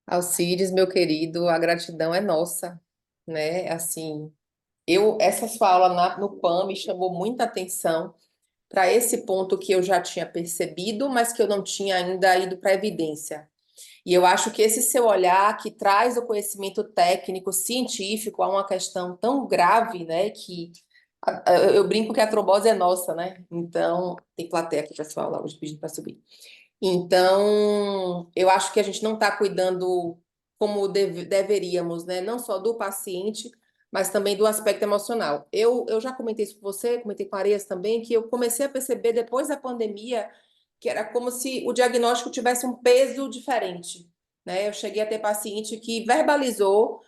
Alcides, meu querido, a gratidão é nossa, né? Assim, essa sua aula no PAN me chamou muita atenção para esse ponto que eu já tinha percebido, mas que eu não tinha ainda ido para a evidência. E eu acho que esse seu olhar que traz o conhecimento técnico, científico a uma questão tão grave, né, que eu brinco que a trombose é nossa, né? Então, tem plateia aqui, pessoal, lá hoje pedindo para subir. Então, eu acho que a gente não está cuidando como deveríamos, né? Não só do paciente, mas também do aspecto emocional. Eu já comentei isso com você, comentei com a Arias também, que eu comecei a perceber depois da pandemia que era como se o diagnóstico tivesse um peso diferente, né? Eu cheguei a ter paciente que verbalizou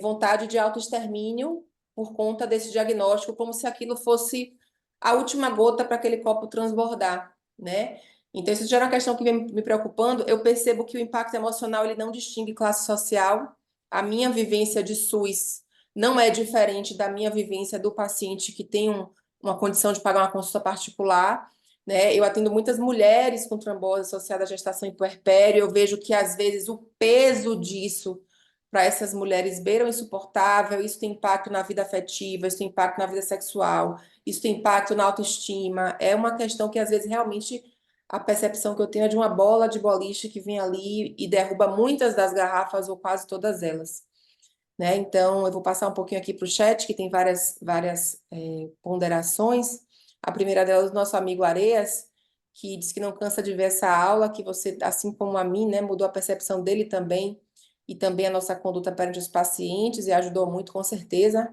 vontade de autoextermínio por conta desse diagnóstico, como se aquilo fosse a última gota para aquele copo transbordar, né? Então, isso já era uma questão que vem me preocupando. Eu percebo que o impacto emocional ele não distingue classe social. A minha vivência de SUS não é diferente da minha vivência do paciente que tem uma condição de pagar uma consulta particular, né? Eu atendo muitas mulheres com trombose associada à gestação e puerpério. Eu vejo que, às vezes, o peso disso para essas mulheres beira o insuportável. Isso tem impacto na vida afetiva, isso tem impacto na vida sexual, isso tem impacto na autoestima. É uma questão que, às vezes, realmente a percepção que eu tenho é de uma bola de boliche que vem ali e derruba muitas das garrafas ou quase todas elas, né? Então, eu vou passar um pouquinho aqui para o chat, que tem várias ponderações. A primeira delas, do nosso amigo Areias, que diz que não cansa de ver essa aula, que você, assim como a mim, né, mudou a percepção dele também, e também a nossa conduta perante os pacientes, e ajudou muito, com certeza.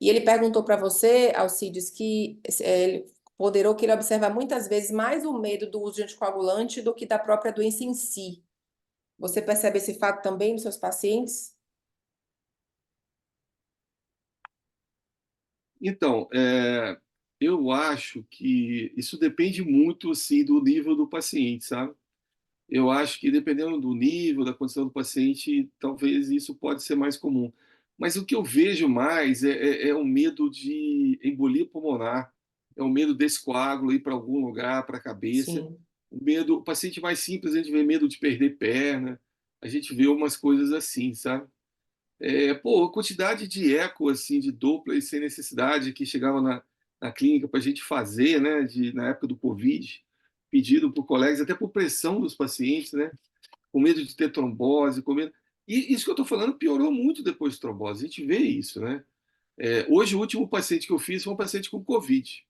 E ele perguntou para você, Alcides, que ele ponderou que ele observa muitas vezes mais o medo do uso de anticoagulante do que da própria doença em si. Você percebe esse fato também nos seus pacientes? Então, eu acho que isso depende muito, assim, do nível do paciente, sabe? Eu acho que dependendo do nível, da condição do paciente, talvez isso pode ser mais comum. Mas o que eu vejo mais é o medo de embolia pulmonar, é o medo desse coágulo ir para algum lugar, para a cabeça. Sim, O medo, o paciente mais simples, a gente vê medo de perder perna, a gente vê umas coisas assim, sabe? Pô, a quantidade de eco, assim, de Doppler sem necessidade que chegava na clínica para a gente fazer, né, na época do Covid, pedido por colegas, até por pressão dos pacientes, né, com medo de ter trombose, com medo... E isso que eu estou falando piorou muito depois de trombose, a gente vê isso, né? Hoje, o último paciente que eu fiz foi um paciente com Covid,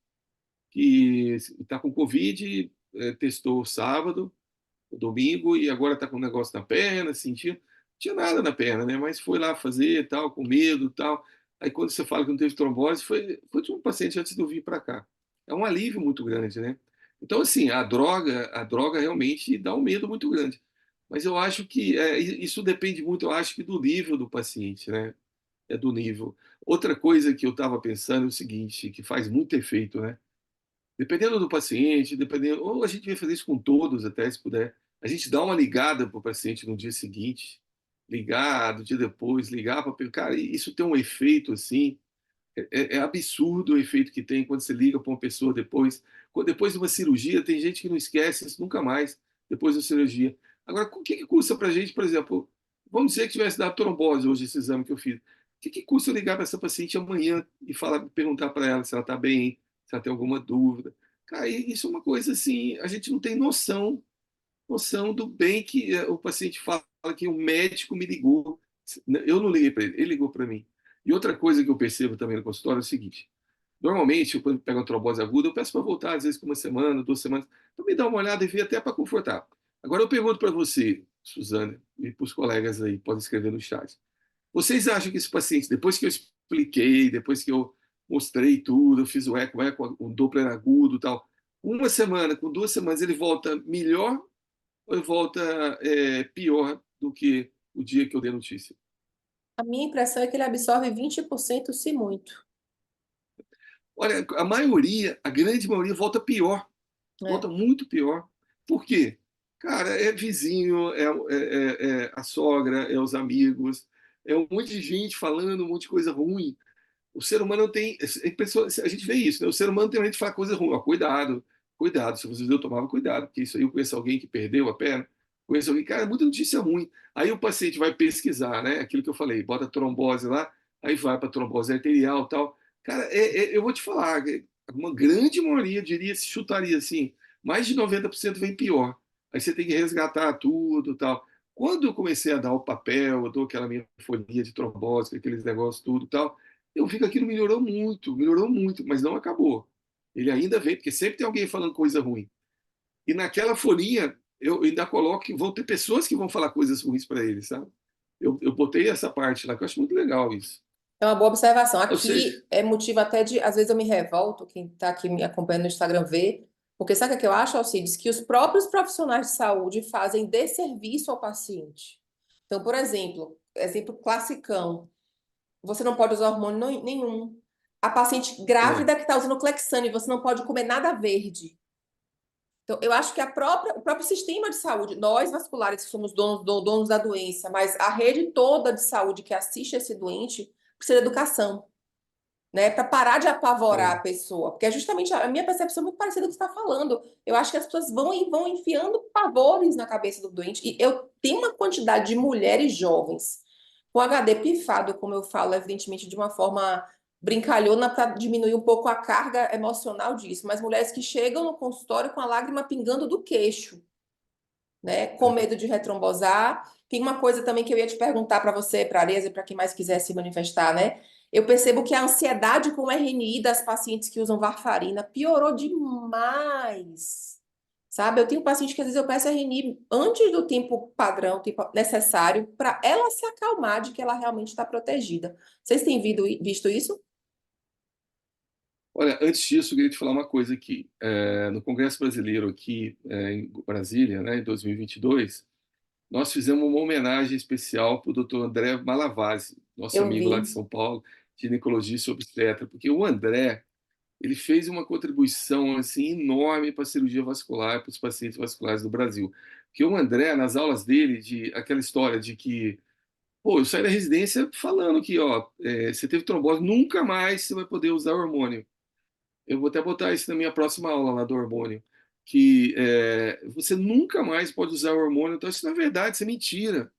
que está com Covid, testou sábado, domingo, e agora está com um negócio na perna, sentiu. Não tinha nada na perna, né? Mas foi lá fazer, tal, com medo, tal. Aí quando você fala que não teve trombose, foi de um paciente antes de eu vir para cá. É um alívio muito grande, né? Então, assim, a droga realmente dá um medo muito grande. Mas eu acho que isso depende muito, eu acho que do nível do paciente, né? É do nível. Outra coisa que eu estava pensando é o seguinte, que faz muito efeito, né? Dependendo do paciente, dependendo, ou a gente vai fazer isso com todos até, se puder. A gente dá uma ligada para o paciente no dia seguinte, ligar do dia depois, ligar para... Cara, isso tem um efeito assim, é absurdo o efeito que tem quando você liga para uma pessoa depois. Depois de uma cirurgia, tem gente que não esquece isso nunca mais, depois da cirurgia. Agora, o que custa para a gente, por exemplo, vamos dizer que tivesse dado trombose hoje, esse exame que eu fiz. O que custa eu ligar para essa paciente amanhã e perguntar para ela se ela está bem, se ela tem alguma dúvida? Cara, isso é uma coisa assim, a gente não tem noção do bem que o paciente fala que o médico me ligou. Eu não liguei para ele, ele ligou para mim. E outra coisa que eu percebo também no consultório é o seguinte: normalmente, quando eu pego uma trombose aguda, eu peço para voltar, às vezes, com uma semana, 2 semanas, para me dar uma olhada e ver até para confortar. Agora, eu pergunto para você, Suzana, e para os colegas aí, podem escrever no chat. Vocês acham que esse paciente, depois que eu expliquei, depois que eu mostrei tudo, eu fiz o eco, o Doppler agudo e tal, uma semana, com 2 semanas, ele volta melhor ou ele volta pior do que o dia que eu dei notícia? a minha impressão é que ele absorve 20% se muito. Olha, a maioria, a grande maioria, volta pior, volta É. muito pior. Por quê? Cara, é vizinho, é a sogra, é os amigos, é um monte de gente falando um monte de coisa ruim. O ser humano tem. A gente vê isso, né? O ser humano tem a gente falar coisa ruim. Ó, cuidado, cuidado. Se você viu, eu tomava cuidado, porque isso aí eu conheço alguém que perdeu a perna, conheço alguém, cara, é muita notícia ruim. Aí o paciente vai pesquisar, né? Aquilo que eu falei, bota trombose lá, aí vai para trombose arterial e tal. Cara, eu vou te falar, uma grande maioria, diria, se chutaria assim, mais de 90% vem pior. Aí você tem que resgatar tudo e tal. Quando eu comecei a dar o papel, eu dou aquela minha folhinha de trombose, aqueles negócios tudo e tal, eu vi que aquilo melhorou muito, mas não acabou. Ele ainda vem, porque sempre tem alguém falando coisa ruim. E naquela folhinha, eu ainda coloco que vão ter pessoas que vão falar coisas ruins para ele, sabe? Eu botei essa parte lá, que eu acho muito legal isso. É uma boa observação. Ou seja, Aqui é motivo até de, às vezes eu me revolto, quem está aqui me acompanhando no Instagram vê, porque sabe o que eu acho, Alcides? Que os próprios profissionais de saúde fazem desserviço ao paciente. Então, por exemplo classicão, você não pode usar hormônio nenhum. A paciente é, grávida que está usando Clexane, você não pode comer nada verde. Então, eu acho que o próprio sistema de saúde, nós vasculares que somos donos da doença, mas a rede toda de saúde que assiste esse doente precisa de educação, né? Para parar de apavorar é. a pessoa. Porque é justamente a minha percepção é muito parecida com o que você está falando. Eu acho que as pessoas vão enfiando pavores na cabeça do doente. E eu tenho uma quantidade de mulheres jovens com HD pifado, como eu falo, evidentemente, de uma forma brincalhona para diminuir um pouco a carga emocional disso. Mas mulheres que chegam no consultório com a lágrima pingando do queixo, né? Com medo de retrombosar. Tem uma coisa também que eu ia te perguntar para você, para a Areza e para quem mais quiser se manifestar, né? Eu percebo que a ansiedade com o RNI das pacientes que usam varfarina piorou demais. Sabe? Eu tenho paciente que às vezes eu peço RNI antes do tempo padrão, tempo necessário, para ela se acalmar de que ela realmente está protegida. Vocês têm visto isso? Olha, antes disso, eu queria te falar uma coisa aqui. No Congresso Brasileiro aqui em Brasília, né, em 2022, nós fizemos uma homenagem especial para o Dr. André Malavasi, nosso Eu amigo lá de vi. São Paulo, ginecologista e obstetra, porque o André, ele fez uma contribuição assim enorme para a cirurgia vascular, para os pacientes vasculares do Brasil. Porque o André, nas aulas dele, de aquela história de que Pô, eu saí da residência falando que, ó, você teve trombose, nunca mais você vai poder usar hormônio. Eu vou até botar isso na minha próxima aula lá do hormônio, que você nunca mais pode usar hormônio. Então, isso na verdade, isso é mentira.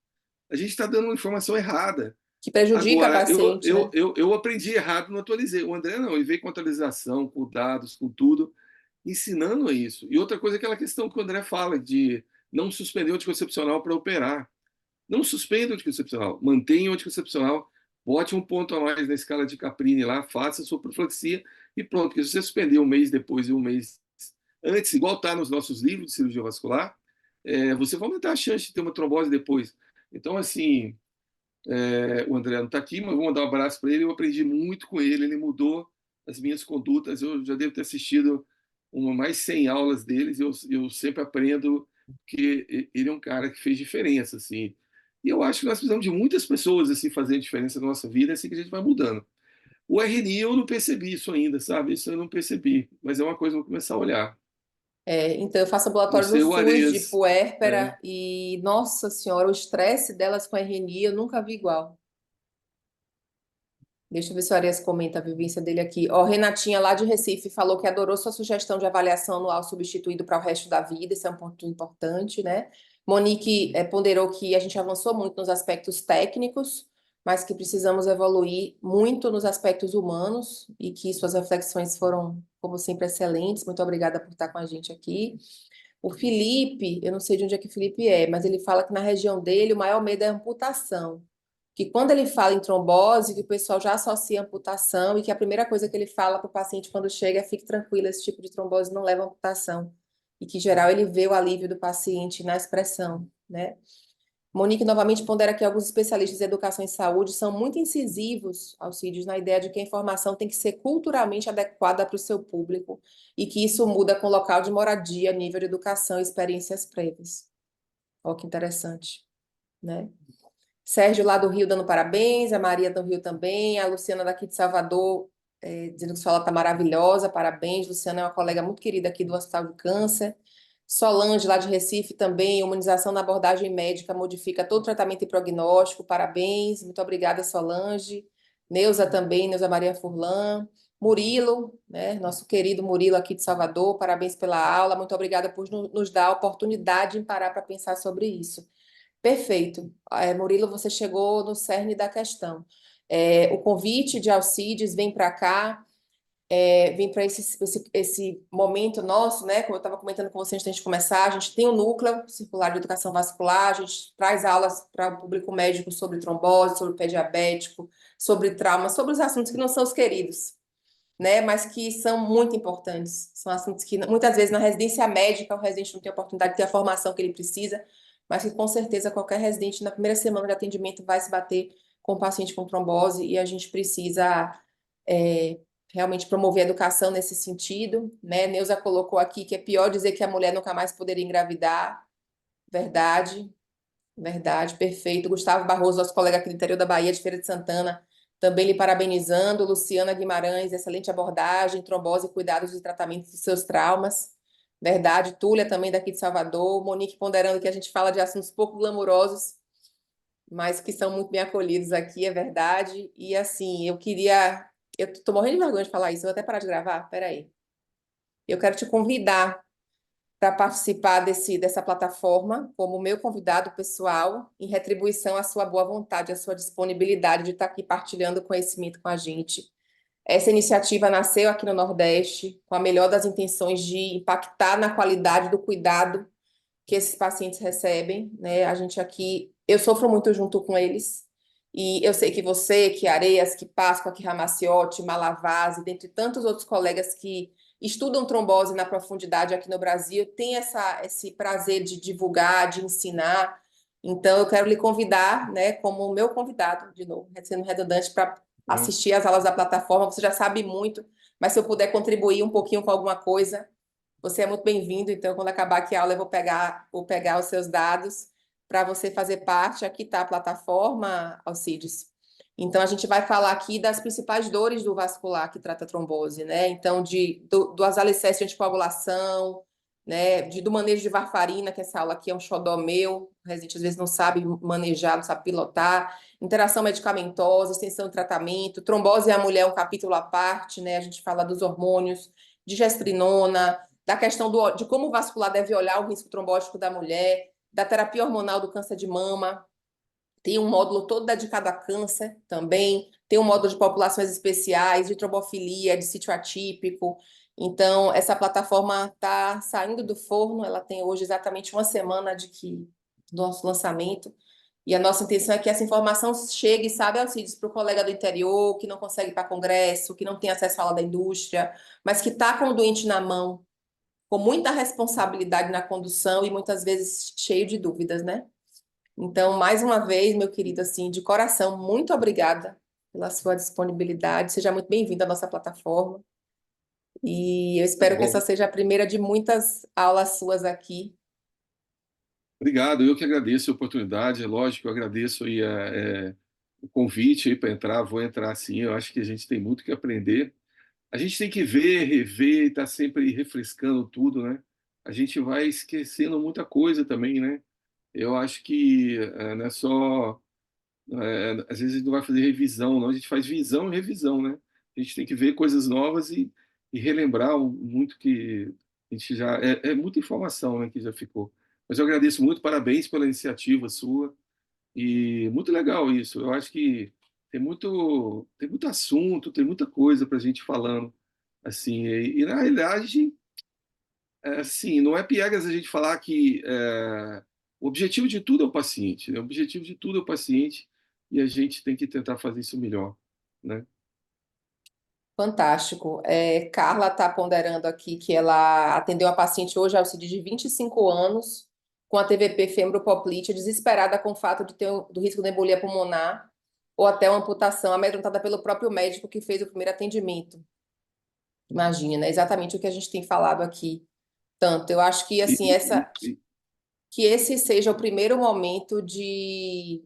A gente está dando uma informação errada. Que prejudica a Agora, paciente, né? eu aprendi errado, não atualizei. O André não, ele veio com atualização, com dados, com tudo, ensinando isso. E outra coisa é aquela questão que o André fala de não suspender o anticoncepcional para operar. Não suspenda o anticoncepcional, mantenha o anticoncepcional, bote um ponto a mais na escala de Caprini lá, faça a sua profilaxia e pronto. Porque se você suspender um mês depois e um mês antes, igual está nos nossos livros de cirurgia vascular, você vai aumentar a chance de ter uma trombose depois. Então, assim, o André não está aqui, mas vou mandar um abraço para ele. Eu aprendi muito com ele, ele mudou as minhas condutas. Eu já devo ter assistido mais 100 aulas deles. Eu sempre aprendo que ele é um cara que fez diferença, assim. E eu acho que nós precisamos de muitas pessoas assim fazendo diferença na nossa vida, é assim que a gente vai mudando. O RNI eu não percebi isso ainda, sabe? Isso eu não percebi, mas é uma coisa que eu vou começar a olhar. Então, eu faço ambulatório no Você, o SUS de Areias, é, puérpera e, nossa senhora, o estresse delas com a RNI eu nunca vi igual. Deixa eu ver se o Arias comenta a vivência dele aqui. Ó, Renatinha, lá de Recife, falou que adorou sua sugestão de avaliação anual substituído para o resto da vida. Isso é um ponto importante, né? Monique ponderou que a gente avançou muito nos aspectos técnicos, mas que precisamos evoluir muito nos aspectos humanos e que suas reflexões foram, como sempre, excelentes. Muito obrigada por estar com a gente aqui. O Felipe, eu não sei de onde é que o Felipe é, mas ele fala que na região dele o maior medo é a amputação. Que quando ele fala em trombose, que o pessoal já associa a amputação e que a primeira coisa que ele fala para o paciente quando chega é fique tranquilo, esse tipo de trombose não leva a amputação. E que, em geral, ele vê o alívio do paciente na expressão, né? Monique novamente pondera que alguns especialistas em educação e saúde são muito incisivos, Alcides, na ideia de que a informação tem que ser culturalmente adequada para o seu público e que isso muda com local de moradia, nível de educação e experiências prévias. Olha que interessante, né? Sérgio lá do Rio dando parabéns, a Maria do Rio também, a Luciana daqui de Salvador dizendo que sua aula está maravilhosa, parabéns. Luciana é uma colega muito querida aqui do Hospital de Câncer. Solange, lá de Recife, também, humanização na abordagem médica modifica todo o tratamento e prognóstico, parabéns, muito obrigada, Solange. Neuza também, Neuza Maria Furlan. Murilo, né, nosso querido Murilo aqui de Salvador, parabéns pela aula, muito obrigada por nos dar a oportunidade de parar para pensar sobre isso. Perfeito. Murilo, você chegou no cerne da questão. O convite de Alcides vem para cá, vem para esse momento nosso, né? Como eu estava comentando com você antes de começar, a gente tem um núcleo circular de educação vascular, a gente traz aulas para o público médico sobre trombose, sobre pé diabético, sobre trauma, sobre os assuntos que não são os queridos, né? Mas que são muito importantes. São assuntos que muitas vezes na residência médica o residente não tem a oportunidade de ter a formação que ele precisa, mas que com certeza qualquer residente na primeira semana de atendimento vai se bater com o paciente com trombose e a gente precisa é, realmente promover a educação nesse sentido, né? Neuza colocou aqui que é pior dizer que a mulher nunca mais poderia engravidar. Verdade, verdade, perfeito. Gustavo Barroso, nosso colega aqui do interior da Bahia, de Feira de Santana, também lhe parabenizando. Luciana Guimarães, excelente abordagem, trombose, cuidados e tratamento dos seus traumas. Verdade. Túlia, também daqui de Salvador. Monique ponderando que a gente fala de assuntos pouco glamurosos, mas que são muito bem acolhidos aqui, é verdade. E assim, eu queria. Eu tô morrendo de vergonha de falar isso, eu vou até parar de gravar. Peraí. Eu quero te convidar para participar dessa plataforma como meu convidado pessoal, em retribuição à sua boa vontade, à sua disponibilidade de estar aqui partilhando conhecimento com a gente. Essa iniciativa nasceu aqui no Nordeste, com a melhor das intenções de impactar na qualidade do cuidado que esses pacientes recebem, né? A gente aqui, eu sofro muito junto com eles, e eu sei que você, que Areias, que Páscoa, que Ramaciotti, Malavase, dentre tantos outros colegas que estudam trombose na profundidade aqui no Brasil, tem esse prazer de divulgar, de ensinar. Então, eu quero lhe convidar, né, como meu convidado, de novo, sendo redundante, para hum, assistir às aulas da plataforma. Você já sabe muito, mas se eu puder contribuir um pouquinho com alguma coisa, você é muito bem-vindo. Então, quando acabar aqui a aula, eu vou pegar os seus dados para você fazer parte. Aqui está a plataforma, Alcides. Então, a gente vai falar aqui das principais dores do vascular que trata a trombose, né? Então, dos alicerces de anticoagulação, né? Do manejo de varfarina, que essa aula aqui é um xodó meu, o residente às vezes não sabe manejar, não sabe pilotar, interação medicamentosa, extensão do tratamento, trombose à mulher é um capítulo à parte, né? A gente fala dos hormônios, de gestrinona, da questão de como o vascular deve olhar o risco trombótico da mulher, da terapia hormonal do câncer de mama, tem um módulo todo dedicado a câncer também, tem um módulo de populações especiais, de trombofilia, de sítio atípico. Então, essa plataforma está saindo do forno, ela tem hoje exatamente uma semana do nosso lançamento, e a nossa intenção é que essa informação chegue, sabe, Alcides, para o colega do interior, que não consegue ir para congresso, que não tem acesso à aula da indústria, mas que está com o doente na mão, com muita responsabilidade na condução e muitas vezes cheio de dúvidas, né? Então, mais uma vez, meu querido, assim, de coração, muito obrigada pela sua disponibilidade. Seja muito bem-vindo à nossa plataforma. E eu Tá espero que essa bom. seja a primeira de muitas aulas suas aqui. Obrigado, eu que agradeço a oportunidade, é lógico, eu agradeço aí o convite aí para entrar, vou entrar sim, eu acho que a gente tem muito que aprender. A gente tem que ver, rever e estar sempre refrescando tudo, né? A gente vai esquecendo muita coisa também, né? Eu acho que não é só. Às vezes a gente não vai fazer revisão, não, a gente faz visão e revisão, né? A gente tem que ver coisas novas e relembrar muito que a gente já. É muita informação, né, que já ficou. Mas eu agradeço muito, parabéns pela iniciativa sua. E muito legal isso. Eu acho que tem muito assunto, tem muita coisa para a gente falando. Assim, na realidade, assim, não é piegas a gente falar que o objetivo de tudo é o paciente, né? O objetivo de tudo é o paciente e a gente tem que tentar fazer isso melhor, né? Fantástico. Carla está ponderando aqui que ela atendeu uma paciente hoje, Alcide, de 25 anos, com a TVP fembropoplítea, desesperada com o fato de ter do risco de embolia pulmonar ou até uma amputação, amedrontada pelo próprio médico que fez o primeiro atendimento. Imagina, é exatamente o que a gente tem falado aqui. Tanto, eu acho que E, assim, que esse seja o primeiro momento de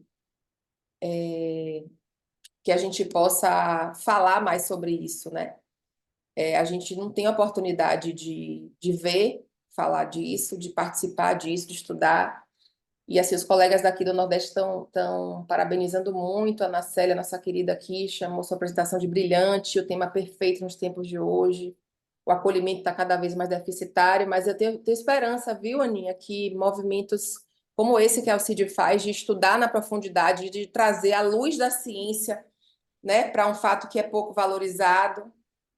que a gente possa falar mais sobre isso, né? A gente não tem oportunidade de ver, falar disso, de participar disso, de estudar. E assim, os colegas daqui do Nordeste estão parabenizando muito a Ana Célia, nossa querida aqui, chamou sua apresentação de brilhante, o tema perfeito nos tempos de hoje. O acolhimento está cada vez mais deficitário, mas eu tenho esperança, viu, Aninha, que movimentos como esse que a Alcide faz, de estudar na profundidade, de trazer a luz da ciência, né, para um fato que é pouco valorizado.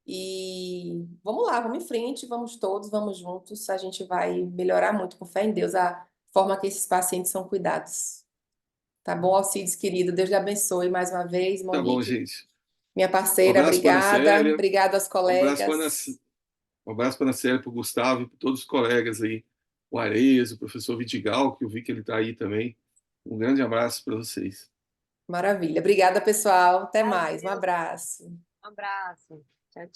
E vamos lá, vamos em frente, vamos todos, vamos juntos. A gente vai melhorar muito, com fé em Deus, a forma que esses pacientes são cuidados. Tá bom, Alcides, querido? Deus lhe abençoe mais uma vez. tá bom, Monique, gente. minha Um parceira, abraço para a Ana obrigada. Célia, Obrigada aos um abraço para colegas. um abraço para a Ana Célia, para o Gustavo e para todos os colegas aí, o Areas, o professor Vidigal, que eu vi que ele está aí também. Um grande abraço para vocês. Maravilha. Obrigada, pessoal. Até mais. Um Valeu, abraço. um abraço.